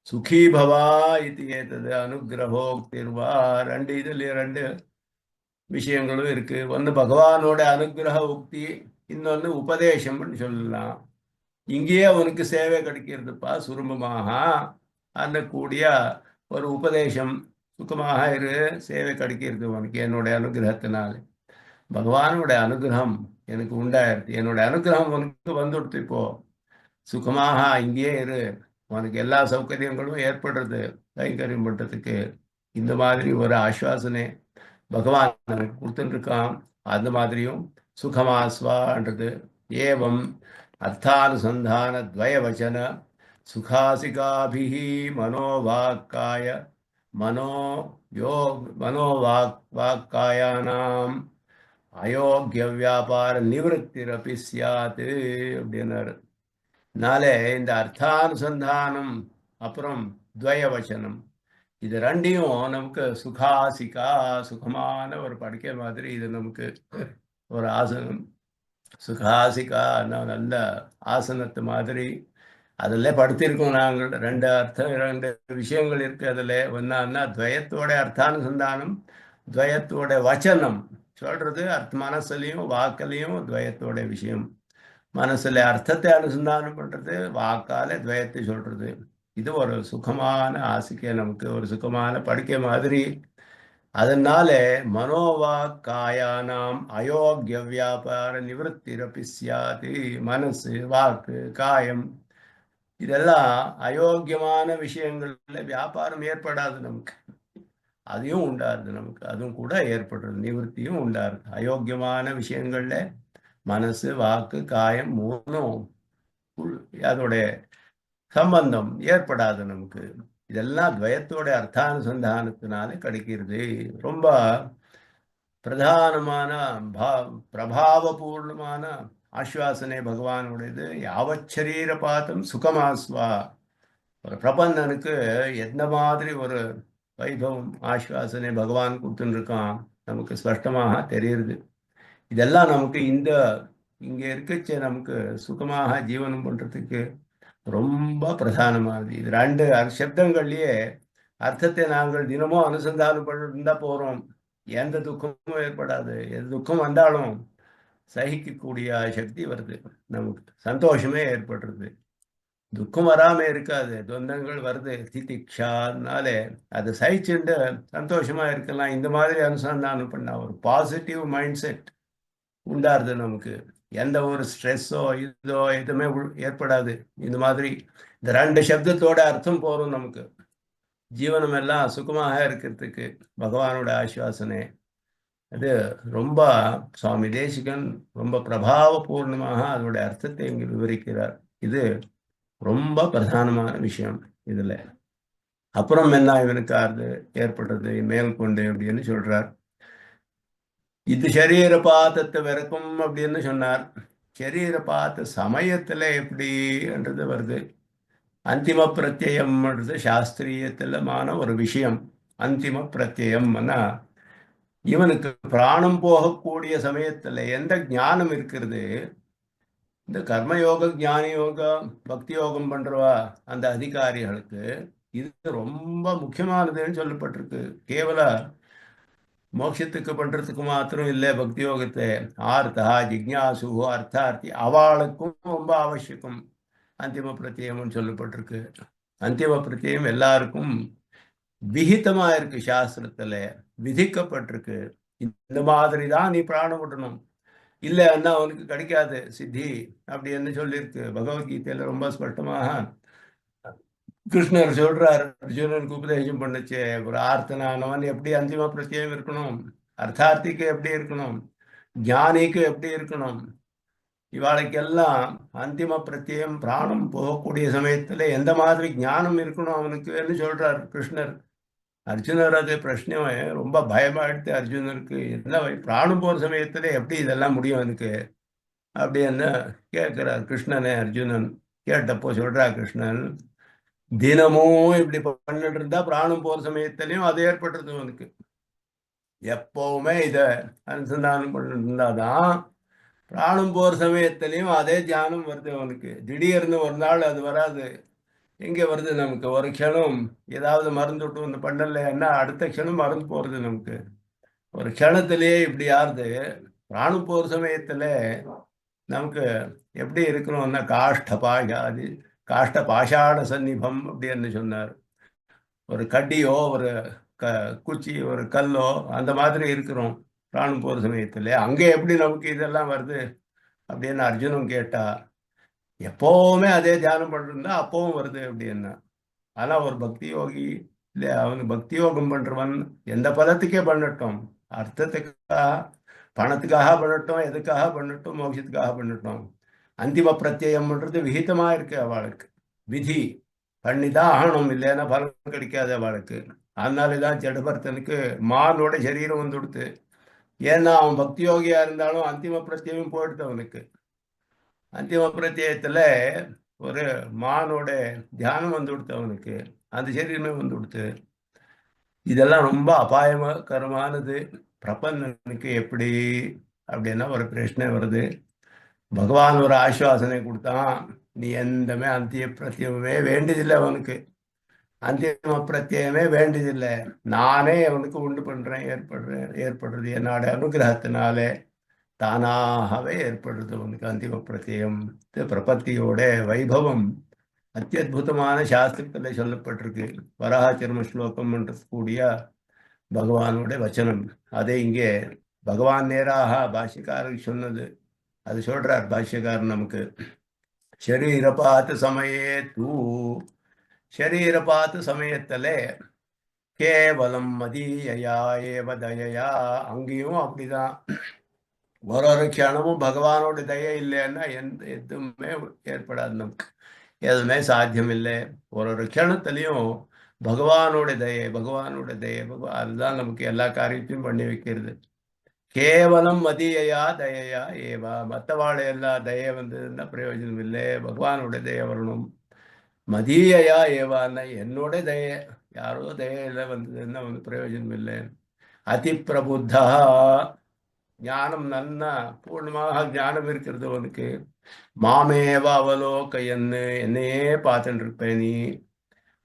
சுகி பவா இது ஏதது அனுகிரகோக்திர்வா. ரெண்டு விஷயங்களும் இருக்கு. ஒன்று பகவானோட அனுகிரக உக்தி, இன்னொன்று உபதேசம்னு சொல்லலாம். இங்கேயே அவனுக்கு சேவை கிடைக்கிறதுப்பா சுரும்பமாக கூடிய ஒரு உபதேசம். சுகமாக இரு, சேவை கிடைக்கிறது உனக்கு என்னுடைய அனுகிரகத்தினால. பகவானோட அனுகிரகம் எனக்கு உண்டாயிருது. என்னோட அனுகிரகம் உனக்கு வந்துடுத்து. இப்போ சுகமாக இங்கேயே இரு, உனக்கு எல்லா சௌகரியங்களும் ஏற்படுறது கைங்கரியம் பண்றதுக்கு. இந்த மாதிரி ஒரு ஆஸ்வாசனை பகவான் எனக்கு கொடுத்துருக்கான். அந்த மாதிரியும் சுகமாஸ்வான்றது. ஏவம் அர்த்தானுசந்தான துவயவச்சன சுகாசிகாபிஹி மனோவாக்காய மனோ யோ மனோவாக்காயானாம் அயோக்கிய வியாபார நிவத்திரப்பி சியாத்து அப்படின்னாரு. நாளே இந்த அர்த்தானுசந்தானம் அப்புறம் துவயவச்சனம் இது ரெண்டையும் நமக்கு சுகாசிகா சுகமான ஒரு படுக்கை மாதிரி இது நமக்கு ஒரு ஆசனம். சுகாசிகா நல்ல ஆசனத்து மாதிரி அதில் படுத்திருக்கோம் நாங்கள். ரெண்டு அர்த்தம், ரெண்டு விஷயங்கள் இருக்கு அதில். ஒன்னா துவயத்தோட அர்த்தானுசந்தானம், துவயத்தோட வச்சனம் சொல்றது. மனசுலையும் வாக்கிலையும் துவயத்தோட விஷயம். மனசுல அர்த்தத்தை அனுசந்தானம் பண்றது, வாக்கால துவயத்தை சொல்றது. இது ஒரு சுகமான ஆசிக்கை, நமக்கு ஒரு சுகமான படுக்கை மாதிரி. அதனால மனோவாக்காயானாம் அயோக்கிய வியாபார நிவத்திரப்பி சியாதி. மனசு, வாக்கு, காயம் இதெல்லாம் அயோக்கியமான விஷயங்கள்ல வியாபாரம் ஏற்படாது நமக்கு. அதையும் உண்டாருது நமக்கு. அதுவும் கூட ஏற்படுறது, நிவர்த்தியும் உண்டாருது. அயோக்கியமான விஷயங்கள்ல மனசு, வாக்கு, காயம் மூணும் அதோட சம்பந்தம் ஏற்படாது நமக்கு. இதெல்லாம் துவயத்தோட அர்த்தானுசந்தானத்தினால கிடைக்கிறது. ரொம்ப பிரதானமான பிரபாவபூர்ணமான ஆஸ்வாசனை பகவானுடையது. யாவச்சரீர பாத்தம் சுகமாஸ்வா. ஒரு பிரபந்தனுக்கு எந்த மாதிரி ஒரு வைபவம் ஆஸ்வாசனை பகவான் கொடுத்துன்னு இருக்கான் நமக்கு ஸ்பஷ்டமாக தெரியுது. இதெல்லாம் நமக்கு இங்க இருக்கச்ச நமக்கு சுகமாக ஜீவனம் பண்றதுக்கு ரொம்ப பிரதானமானது. இது ரெண்டு சப்தங்கள்லயே அர்த்தத்தை நாங்கள் தினமும் அனுசந்தானம் பண்ணிருந்தா போறோம். எந்த துக்கமும் ஏற்படாது. எது துக்கம் வந்தாலும் சகிக்கக்கூடிய சக்தி வருது நமக்கு. சந்தோஷமே ஏற்படுறது. துக்கம் வராம இருக்காது. துன்பங்கள் வருது திதிக்ஷானாலே அதை சகிச்சுட்டு சந்தோஷமா இருக்கலாம். இந்த மாதிரி அனுசந்தானம் பண்ணா ஒரு பாசிட்டிவ் மைண்ட் செட் உண்டாருது நமக்கு. எந்த ஒரு ஸ்ட்ரெஸ்ஸோ இதோ எதுவுமே ஏற்படாது. இந்த மாதிரி இந்த ரெண்டு சப்தத்தோட அர்த்தம் போறோம் நமக்கு. ஜீவனம் எல்லாம் சுகமாக இருக்கிறதுக்கு பகவானோட ஆஸ்வாசனை அது ரொம்ப. சுவாமி தேசிகன் ரொம்ப பிரபாவபூர்ணமாக அதோட அர்த்தத்தை இங்கு விவரிக்கிறார். இது ரொம்ப பிரதானமான விஷயம் இதுல. அப்புறம் என்ன இவனுக்கு அது ஏற்படுறது மேற்கொண்டு அப்படின்னு சொல்றார். இது சரீர பாதத்தை விறக்கும் அப்படின்னு சொன்னார். சரீர பாத்த சமயத்துல எப்படின்றது வருது. அந்திம பிரத்யம்ன்றது சாஸ்திரியத்திலமான ஒரு விஷயம். அந்திம பிரத்யம்னா இவனுக்கு பிராணம் போகக்கூடிய சமயத்துல எந்த ஞானம் இருக்கிறது. இந்த கர்மயோக, ஞான யோகம், பக்தி யோகம் பண்றவா அந்த அதிகாரிகளுக்கு இது ரொம்ப முக்கியமானதுன்னு சொல்லப்பட்டிருக்கு. கேவல மோட்சத்துக்கு பண்றதுக்கு மாத்திரம் இல்லை பக்தி யோகத்தை. ஆர்த்தா ஜிக்ஞாசு அர்த்தார்த்தி அவளுக்கும் ரொம்ப அவசியக்கும் அந்திம பிரத்யம்னு சொல்லப்பட்டிருக்கு. அந்திம பிரத்யம் எல்லாருக்கும் விகிதமா இருக்கு, சாஸ்திரத்துல விதிக்கப்பட்டிருக்கு. இந்த மாதிரி தான் நீ பிராணம் விடணும், இல்லைன்னா அவனுக்கு கிடைக்காது சித்தி அப்படின்னு சொல்லியிருக்கு பகவத்கீதையில ரொம்ப ஸ்பஷ்டமாக. கிருஷ்ணர் சொல்றார் அர்ஜுனனுக்கு உபதேசம் பண்ணுச்சு, ஒரு ஆர்த்தனானவன் எப்படி அந்திம பிரத்யம் இருக்கணும், அர்த்தார்த்திக்கு எப்படி இருக்கணும், ஞானிக்கு எப்படி இருக்கணும், இவாளுக்கெல்லாம் அந்திம பிரத்யம் பிராணம் போகக்கூடிய சமயத்துல எந்த மாதிரி ஞானம் இருக்கணும் அவனுக்குன்னு சொல்றார் கிருஷ்ணர். அர்ஜுனர் அது பிரச்சனை ரொம்ப பயமாயிடுத்து அர்ஜுனருக்கு. என்ன பிராணம் போற சமயத்துல எப்படி இதெல்லாம் முடியும் எனக்கு அப்படின்னு கேட்கிறார் கிருஷ்ணனே. அர்ஜுனன் கேட்டப்போ சொல்றா கிருஷ்ணன், தினமும் இப்படி பண்ணிட்டு இருந்தா பிராணம் போற சமயத்திலையும் அது ஏற்படுறது அவனுக்கு. எப்பவுமே இத அனுசந்தானம் பண்ணிட்டு இருந்தாதான் பிராணம் போற சமயத்திலையும் அதே தியானம் வருது அவனுக்கு. திடீர்னு ஒரு நாள் அது வராது. எங்க வருது நமக்கு? ஒரு க்ஷணம் ஏதாவது மறந்து விட்டு வந்து பண்ணலைன்னா அடுத்த க்ஷணம் மறந்து போறது நமக்கு. ஒரு க்ஷணத்திலேயே இப்படி யாருது பிராணம் போற சமயத்துல நமக்கு எப்படி இருக்கணும்னா காஷ்ட பாஷாட சந்நிபம் அப்படின்னு சொன்னார். ஒரு கட்டியோ ஒரு குச்சி ஒரு கல்லோ அந்த மாதிரி இருக்கிறோம் பிராணம் போற சமயத்துல. அங்கே எப்படி நமக்கு இதெல்லாம் வருது அப்படின்னு அர்ஜுனன் கேட்டா, எப்பவுமே அதே தியானம் பண்ணிருந்தா அப்பவும் வருது அப்படின்னா. ஆனா ஒரு பக்தி யோகி இல்ல, அவனுக்கு பக்தி யோகம் பண்றவன் எந்த பதத்துக்கே பண்ணட்டும், அர்த்தத்துக்காக பணத்துக்காக பண்ணட்டும், எதுக்காக பண்ணட்டும், மோட்சத்துக்காக பண்ணட்டும், அந்திம பிரத்யம்ன்றது விகிதமா இருக்கு அவளுக்கு. விதி பண்ணிதான் ஆகணும், இல்லைன்னா பலன் கிடைக்காது அவளுக்கு. அதனாலதான் ஜடபர்த்தனுக்கு மானோட சரீரம் வந்து கொடுத்து. ஏன்னா அவன் பக்தி யோகியா இருந்தாலும் அந்திம பிரத்யம் போயிடுது அவனுக்கு. அந்திம பிரத்யத்துல ஒரு மானோட தியானம் வந்து கொடுத்து அவனுக்கு, அந்த சரீரமே வந்து கொடுத்து. இதெல்லாம் ரொம்ப அபாயகரமானது பிரபந்தனுக்கு. எப்படி அப்படின்னா ஒரு பிரச்சனை வருது. பகவான் ஒரு ஆசுவாசனை கொடுத்தான், நீ எந்தமே அந்திய பிரத்யமே வேண்டியதில்லை அவனுக்கு, அந்திம பிரத்யமே வேண்டியதில்லை, நானே அவனுக்கு உண்டு பண்றேன், ஏற்படுறது என்னோட அனுகிரகத்தினாலே தானாகவே ஏற்படுறது அவனுக்கு அந்திம பிரத்யம். பிரபத்தியோட வைபவம் அத்தியுதமான சாஸ்திரத்துல சொல்லப்பட்டிருக்கு. வராகச்சர்ம ஸ்லோகம் கூடிய பகவானோட வச்சனம். அதை இங்கே பகவான் நேராக பாஷ்யக்காரருக்கு சொன்னது. அது சொல்றார் பாஷ்யக்காரன் நமக்கு. ஷரீரபாத்து சமயே தூ, ஷரீரபாத்து சமயத்துல கேவலம் மதீயா ஏவ தயையா, அங்கேயும் அப்படிதான். ஒரு க்ஷணமும் பகவானோட தயை இல்லைன்னா எதுவுமே ஏற்படாது நமக்கு, எதுவுமே சாத்தியம் இல்லை. ஒரு க்ஷணத்துலையும் பகவானோட தயை பகவானோட தயை அதுதான் நமக்கு எல்லா காரியத்தையும் பண்ணி வைக்கிறது. கேவலம் மதியையா தயையா ஏவா, மற்றவாழ எல்லா தயை வந்ததுன்னா பிரயோஜனம் இல்லை, பகவானோட தயை வரணும். மதியையா ஏவான்னா என்னோட தயை, யாரோ தயையில வந்ததுன்னா வந்து பிரயோஜனம் இல்லை. அதி பிரபுத்தா, ஞானம் நன்னா பூர்ணமாக ஞானம் இருக்கிறது அவனுக்கு. மாமேவ அவலோகையன்னு, என்னையே பார்த்துட்டு இருப்பேன் நீ.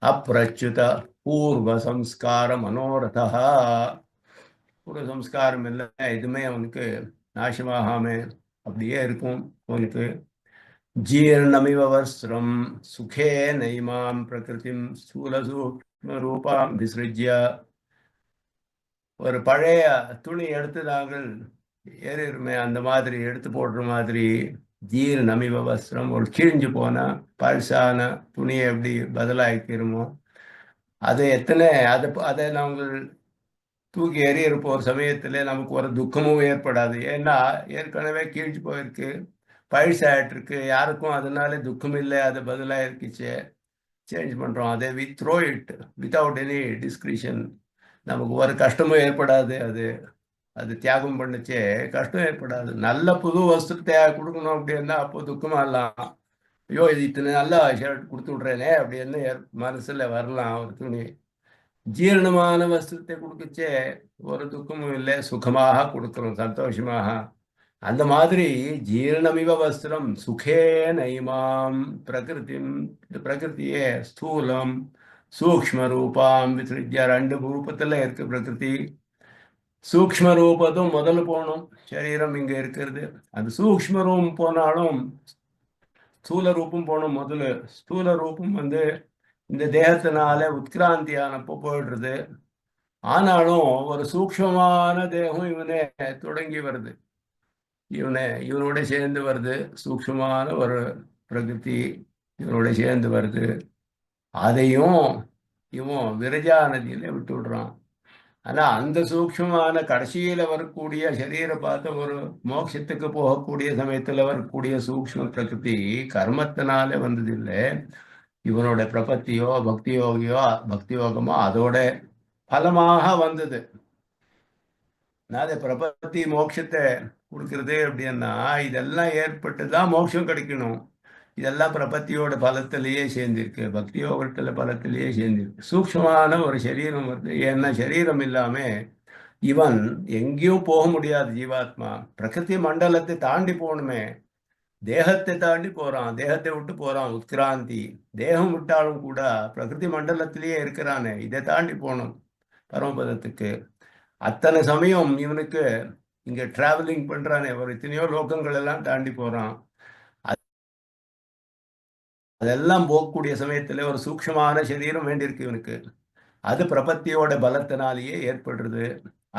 அப்ரச்சுத பூர்வ சம்ஸ்கார மனோரதா, பூர்வ சம்ஸ்காரம் இல்லை எதுவுமே அவனுக்கு நாசமாகாம அப்படியே இருக்கும் அவனுக்கு. ஜீர்ணமிவ வஸ்திரம் சுகே நைமாம் பிரகிருதிம் ஸ்தூல சூக்ஷ்ம ரூபாம் விசிருஜ்ய, ஒரு பழைய துணி எடுத்து நாங்கள் ஏறிடுமே அந்த மாதிரி எடுத்து போடுற மாதிரி, ஜீர்ணமிவ வஸ்திரம், ஒரு கிழிஞ்சு போன பழசான துணியை எப்படி பதிலாகிக்கிறோமோ அது எத்தனை அதை நாங்கள் தூக்கி எறிகிற போகிற சமயத்தில் நமக்கு ஒரு துக்கமும் ஏற்படாது. ஏன்னா ஏற்கனவே கீழ்ச்சி போயிருக்கு, பழசாயிட்டிருக்கு, யாருக்கும் அதனால துக்கம் இல்லை, அது பதிலாக இருக்குச்சு, சேஞ்ச் பண்ணுறோம். அதை we throw it without any discretion. நமக்கு ஒரு கஷ்டமும் ஏற்படாது. அது அது தியாகம் பண்ணுச்சே கஷ்டம் ஏற்படாது. நல்ல புது வஸ்து கொடுக்கணும் அப்படின்னா அப்போ துக்கமா இல்லாம், ஐயோ இது இத்தனை நல்லா ஷர்ட் கொடுத்து விட்றேனே அப்படின்னு மனசுல வரலாம் ஒரு துணி. ஜீரணமான வஸ்திரத்தை கொடுக்கச்சே ஒரு துக்கமும் இல்லை, சுகமாக கொடுக்குறோம், சந்தோஷமாக. அந்த மாதிரி ஜீரணமிவ வஸ்திரம் சுகே நைமாம் பிரகிருதிம், பிரகிருதியே ஸ்தூலம் சூக்ஷ்ம ரூபாம் விசிருஜ்ய, ரெண்டு ரூபத்துல இருக்கு பிரகிருதி. சூக்ஷ்ம ரூபத்தும் முதல்ல போகணும். சரீரம் இங்க இருக்கிறது. அந்த சூக்ஷ்ம ரூபம் போனாலும் ஸ்தூல ரூபம் போகணும் முதல்ல. ஸ்தூல ரூபம் இந்த தேகத்தினால உத்கிராந்தியானப்போ போயிடுறது. ஆனாலும் ஒரு சூக்ஷ்மமான தேகம் இவனே தொடங்கி வருது. இவனோட சேர்ந்து வருது. சூக்ஷ்மமான ஒரு பிரகிருதி இவனோட சேர்ந்து வருது. அதையும் இவன் விரஜா நதியில விட்டு விடுறான். ஆனா அந்த சூக்ஷ்மமான கடைசியில வரக்கூடிய சரீர பார்த்த ஒரு மோட்சத்துக்கு போகக்கூடிய சமயத்துல வரக்கூடிய சூக்ஷ்ம பிரகிருதி கர்மத்தினாலே வந்தது இல்லை. இவனோட பிரபத்தியோ பக்தி யோகமோ அதோட பலமாக வந்தது. அது பிரபத்தி மோட்சத்தை கொடுக்கறது அப்படின்னா இதெல்லாம் ஏற்பட்டுதான் மோட்சம் கிடைக்கணும். இதெல்லாம் பிரபத்தியோட பலத்திலேயே சேர்ந்திருக்கு. பக்தி யோகத்துல பலத்திலேயே சேர்ந்திருக்கு. சூக்ஷ்மமான ஒரு சரீரம் வருது. ஏன்னா சரீரம் இல்லாம இவன் எங்கேயும் போக முடியாது. ஜீவாத்மா பிரகிருதி மண்டலத்தை தாண்டி போகணுமே. தேகத்தை தாண்டி போறான். தேகத்தை விட்டு போறான். உத்கிராந்தி. தேகம் விட்டாலும் கூட பிரகிருதி மண்டலத்திலேயே இருக்கிறானே. இதை தாண்டி போகணும் பரமபதத்துக்கு. அத்தனை சமயம் இவனுக்கு இங்க டிராவலிங் பண்றானே. ஒரு எத்தனையோ லோகங்கள் எல்லாம் தாண்டி போறான். அதெல்லாம் போகக்கூடிய சமயத்துல ஒரு சூக்ஷ்மமான சரீரம் வேண்டியிருக்கு இவனுக்கு. அது பிரபத்தியோட பலத்தினாலேயே ஏற்படுறது.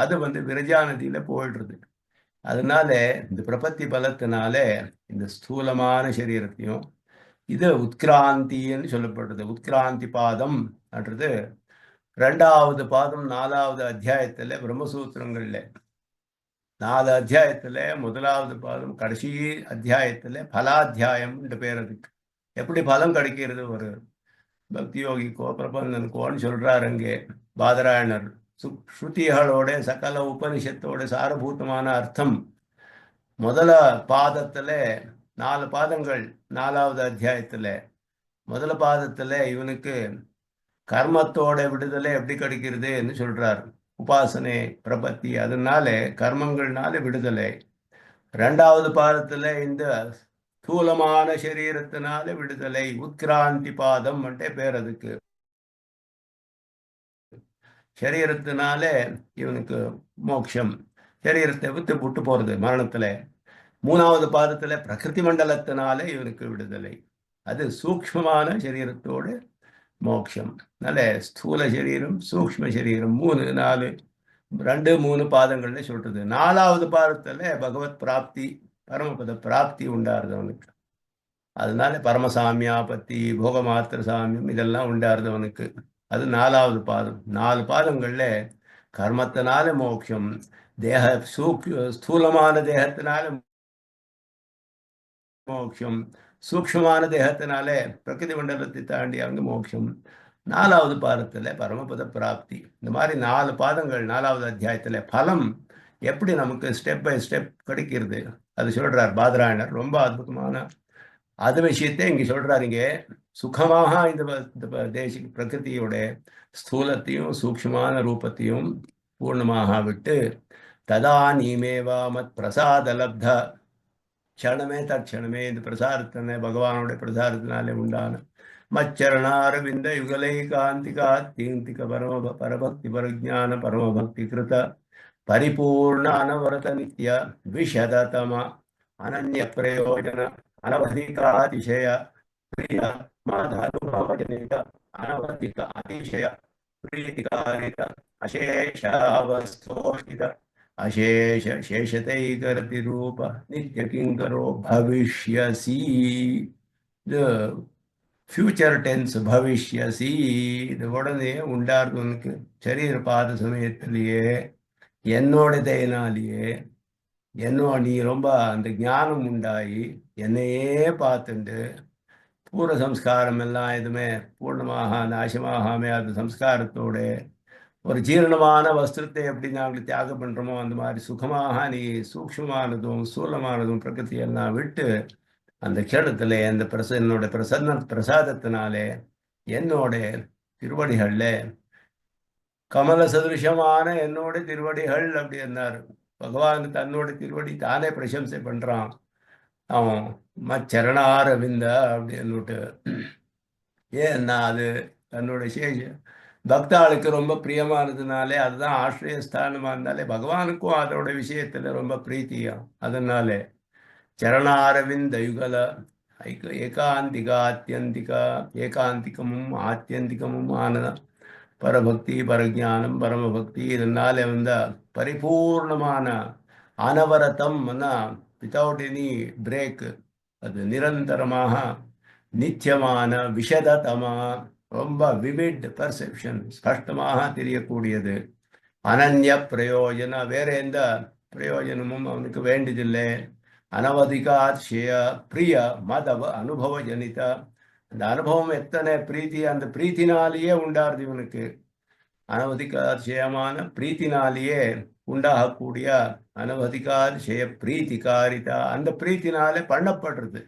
அது விரஜா நதியில போயிடுறது. அதனால இந்த பிரபத்தி பலத்தினால இந்த ஸ்தூலமான சரீரத்தையும் இது உத்கிராந்தின்னு சொல்லப்படுறது. உத்கிராந்தி பாதம் அப்படின்றது 2வது பாதம் 4வது அத்தியாயத்துல பிரம்மசூத்திரங்கள்ல 4 அத்தியாயத்துல 1வது பாதம் கடைசி அத்தியாயத்துல பலாத்தியாயம் பேர் அதுக்கு. எப்படி பலம் கிடைக்கிறது ஒரு பக்தி யோகிக்கோ பிரபந்தனுக்கோன்னு சொல்றாரு அங்கே பாதராயணர். ஸ்ருதிகளோட சகல உபனிஷத்தோட சாரபூதமான அர்த்தம் முதல பாதத்துல 4 பாதங்கள் 4வது அத்தியாயத்துல முதல பாதத்துல இவனுக்கு கர்மத்தோட விடுதலை எப்படி கிடைக்கிறதுன்னு சொல்றார். உபாசனை பிரபத்தி அதனால கர்மங்கள்னால விடுதலை. 2வது பாதத்துல இந்த ஸ்தூலமான சரீரத்தினால விடுதலை. உத்கிராந்தி பாதம் பேர் அதுக்கு. சரீரத்தினால இவனுக்கு மோட்சம். சரீரத்தை விட்டு போறது மரணத்துல. 3வது பாதத்துல பிரகிருதி மண்டலத்தினால இவனுக்கு விடுதலை. அது சூக்ஷ்மமான சரீரத்தோடு மோட்சம். நல்ல ஸ்தூல சரீரம் சூக்ஷ்ம சரீரம் 3 4 2 3 பாதங்கள்னு சொல்றது. 4வது பாதத்துல பகவத் பிராப்தி பரமபத பிராப்தி உண்டாருது அவனுக்கு. அதனால பரமசாமியாபத்தி போகமாத்திர சாமியம் இதெல்லாம் உண்டாருது அவனுக்கு. அது 4வது பாதம். 4 பாதங்கள்ல கர்மத்தினால மோட்சம். தேக ஸ்தூலமான தேகத்தினால மோட்சம். சூக்ஷ்மமான தேகத்தினாலே பிரகிருதி மண்டலத்தை தாண்டி அங்கு மோட்சம். 4வது பாதத்துல பரமபத பிராப்தி. இந்த மாதிரி 4 பாதங்கள் 4வது அத்தியாயத்துல பலம் எப்படி நமக்கு ஸ்டெப் பை ஸ்டெப் கிடைக்கிறது அது சொல்றார் பாதராயணர். ரொம்ப அற்புதமான அது விஷயத்தை இங்க சொல்றாரு. இங்க சுகமாக இந்த தேசிக பிரகிருதியோட ஸ்தூலத்தையும் சூக்ஷ்மமான ரூபத்தையும் பூர்ணமாக விட்டு ததா நீமேவா மத் பிரசாத லப்த க்ஷணமே தட்சணமே இந்த பிரசாரத்தின பகவானுடைய பிரசாரத்தினாலே உண்டான மச்சரணாரவிந்த யுகலை காந்திகா தீந்திக பரபக்தி பரஜான பரமபக்தி கிருத பரிபூர்ண அனவரத நித்ய விஷததம அனன்ய பிரயோஜன அனவதிகாதிசய பிரிய மாதானுபவஜனிக அனவதிக அதிசய प्रीतिकारिक अशेषावस्थोषित अशेष शेषतैकरति रूप नित्य किंकरो भविष्यसि. இது ஃபியூச்சர் டென்ஸ் பவிஷ்யசி. இது உடனே உண்டாருது உனக்கு. சரீர பாத சமயத்திலேயே என்னோட தயனாலேயே நீ ரொம்ப அந்த ஞானம் உண்டாயி என்னையே பார்த்துண்டு பூர்வ சம்ஸ்காரம் எல்லாம் எதுவுமே பூர்ணமாக நாசமாகாம அது சம்ஸ்காரத்தோட ஒரு ஜீரணமான வஸ்திரத்தை எப்படி நாங்கள் தியாகம் பண்றோமோ அந்த மாதிரி சுகமாக நீ சூக்ஷ்மமானதும் ஸ்தூலமானதும் பிரகிருதியெல்லாம் விட்டு அந்த க்ஷணத்துல அந்த என்னோட பிரசாதத்தினாலே என்னோட திருவடிகள்ல கமல சதுருஷமான என்னோட திருவடிகள் அப்படி என்னாரு. பகவான் தன்னோட திருவடி தானே பிரசம்சை பண்றான். அவன் மச்சரணாரவிந்த அப்படின்னுட்டு. ஏன்னா அது தன்னோட பக்தாளுக்கு ரொம்ப பிரியமானதுனாலே அதுதான் ஆசிரியஸ்தானமா இருந்தாலே பகவானுக்கும் அதோட விஷயத்துல ரொம்ப பிரீத்தியம். அதனாலே சரணாரவிந்த யுகல ஏகாந்திக ஆத்தியந்திக ஏகாந்திகமும் ஆத்தியந்திகமும் ஆன பரபக்தி பரஜானம் பரமபக்தி இதனால வந்த பரிபூர்ணமான அனவரதம் வித்தவுட் எனி பிரேக், அது நிரந்தரமாக நித்தியமான விஷததமா ரொம்ப விவிட் பர்செப்ஷன் ஸ்பஷ்டமாக தெரியக்கூடியது. அனன்ய பிரயோஜன வேற எந்த பிரயோஜனமும் அவனுக்கு வேண்டியதில்லை. அனவதிகாட்சிய பிரிய மதவ அனுபவ ஜனித, அந்த அனுபவம் எத்தனை பிரீத்தி, அந்த பிரீத்தினாலேயே உண்டாருது இவனுக்கு. அனவதிகாட்சியமான பிரீத்தினாலேயே உண்டாகக்கூடிய அனவதிகாட்சிய பிரீத்திகாரிதா, அந்த பிரீத்தினாலே பண்ணப்படுறது.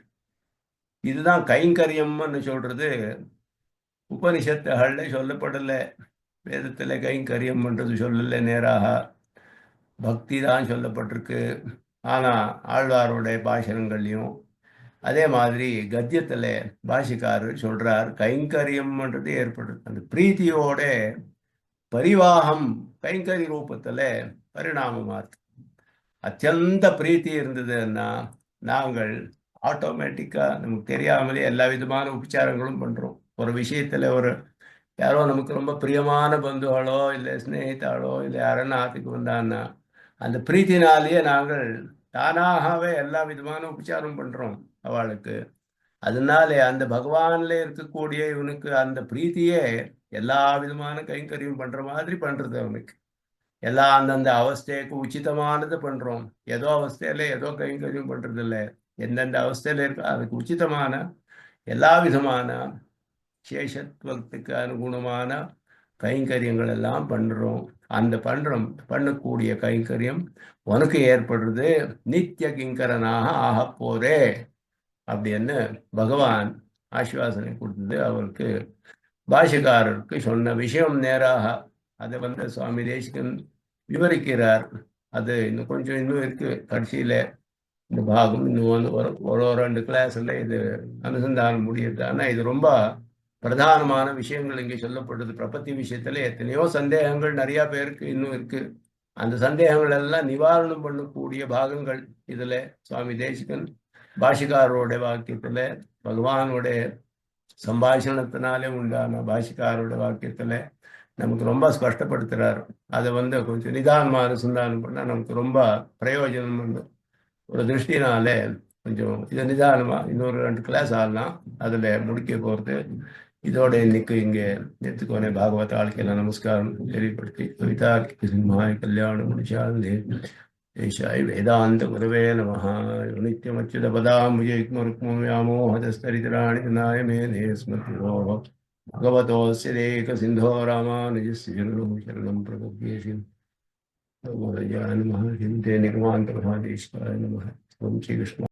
இதுதான் கைங்கரியம்னு சொல்றது. உபனிஷத்துகள்ல சொல்லப்படலை, வேதத்துல கைங்கரியம் பண்றது சொல்லலை நேராக, பக்தி தான் சொல்லப்பட்டிருக்கு. ஆனா ஆழ்வாருடைய பாஷணங்கள்லையும் அதே மாதிரி கத்தியத்துல பாஷிக்காரர் சொல்றார் கைங்கரியம்ன்றது ஏற்படுறது அந்த பிரீத்தியோட பரிவாகம் கைங்கரி ரூபத்துல பரிணாமமாச்சு. அத்தியந்த பிரீத்தி இருந்ததுன்னா நாங்கள் ஆட்டோமேட்டிக்கா நமக்கு தெரியாமலே எல்லா விதமான உபச்சாரங்களும் பண்றோம். ஒரு விஷயத்துல யாரோ நமக்கு ரொம்ப பிரியமான பந்துகளோ இல்லை ஸ்நேகிதாளோ இல்லை யாரன்னா ஆத்துக்கு வந்தான்னா அந்த பிரீத்தினாலேயே நாங்கள் தானாகவே எல்லா விதமான உபச்சாரம் பண்றோம் அவளுக்கு. அதனாலே அந்த பகவான்ல இருக்கக்கூடிய இவனுக்கு அந்த பிரீத்தியே எல்லா விதமான கைங்கரியம் பண்ற மாதிரி பண்றது அவனுக்கு. எல்லா அந்தந்த அவஸ்தைக்கு உச்சிதமானது பண்றோம். ஏதோ அவஸ்தையில ஏதோ கைங்கரியம் பண்றது இல்லை, எந்தெந்த அவஸ்தையில இருக்கோ அதுக்கு உச்சிதமான எல்லா விதமான சேஷத்துவத்துக்கு அனுகுணமான கைங்கரியங்கள் எல்லாம் பண்றோம். அந்த பண்ணக்கூடிய கைங்கரியம் உனக்கு ஏற்படுறது நித்திய கிங்கரனாக ஆக போறே அப்படின்னு பகவான் ஆசுவாசனை கொடுத்தது அவருக்கு. பாஷகாரருக்கு சொன்ன விஷயம் நேராக அதை சுவாமி தேசிகன் விவரிக்கிறார். அது இன்னும் இருக்கு கடைசியில இந்த பாகம் இன்னும் ஒரு 2 கிளாஸ்ல இது அனுசந்தானம் முடியுது. ஆனா இது ரொம்ப பிரதானமான விஷயங்கள் இங்கே சொல்லப்படுது. பிரபத்தி விஷயத்துல எத்தனையோ சந்தேகங்கள் நிறைய பேருக்கு இன்னும் இருக்கு. அந்த சந்தேகங்கள் எல்லாம் நிவாரணம் பண்ணக்கூடிய பாகங்கள் இதுல சுவாமி தேசிகன் பாஷிகாரோட வாக்கியத்துல பகவானோட சம்பாஷணத்தினாலே உண்டான பாஷிகாரோட வாக்கியத்துல நமக்கு ரொம்ப ஸ்பஷ்டப்படுத்துறாரு. அதை கொஞ்சம் நிதானமா அனுசந்தானம் பண்ணா நமக்கு ரொம்ப பிரயோஜனம் ஒரு திருஷ்டினாலே கொஞ்சம் இதை நிதானமா இன்னொரு 2 கிளாஸ் ஆடலாம். அதுல முடிக்க போறது இதோட இன்னைக்கு இங்கே எடுத்துக்கோனே. பாகவத ஆளுக்கெல்லாம் நமஸ்காரம் தெரியப்படுத்தி கவிதா சிம்ஹாய் கல்யாண முடிச்சாலே தேசாய் வேதாந்த குரவே நமஹ. நித்யமச்சுதபதாம்புஜயுக்மருக்மவ்யாமோஹதஸ்தரிதராணி நாயமே ஸ்மృతిரோ भगवतोऽस्य देकसिन्धो रामानुजस्य शरणं प्रपद्ये. नमः हिन्दे निर्मान्तमहादेशाय नमः. ओम श्री कृष्ण।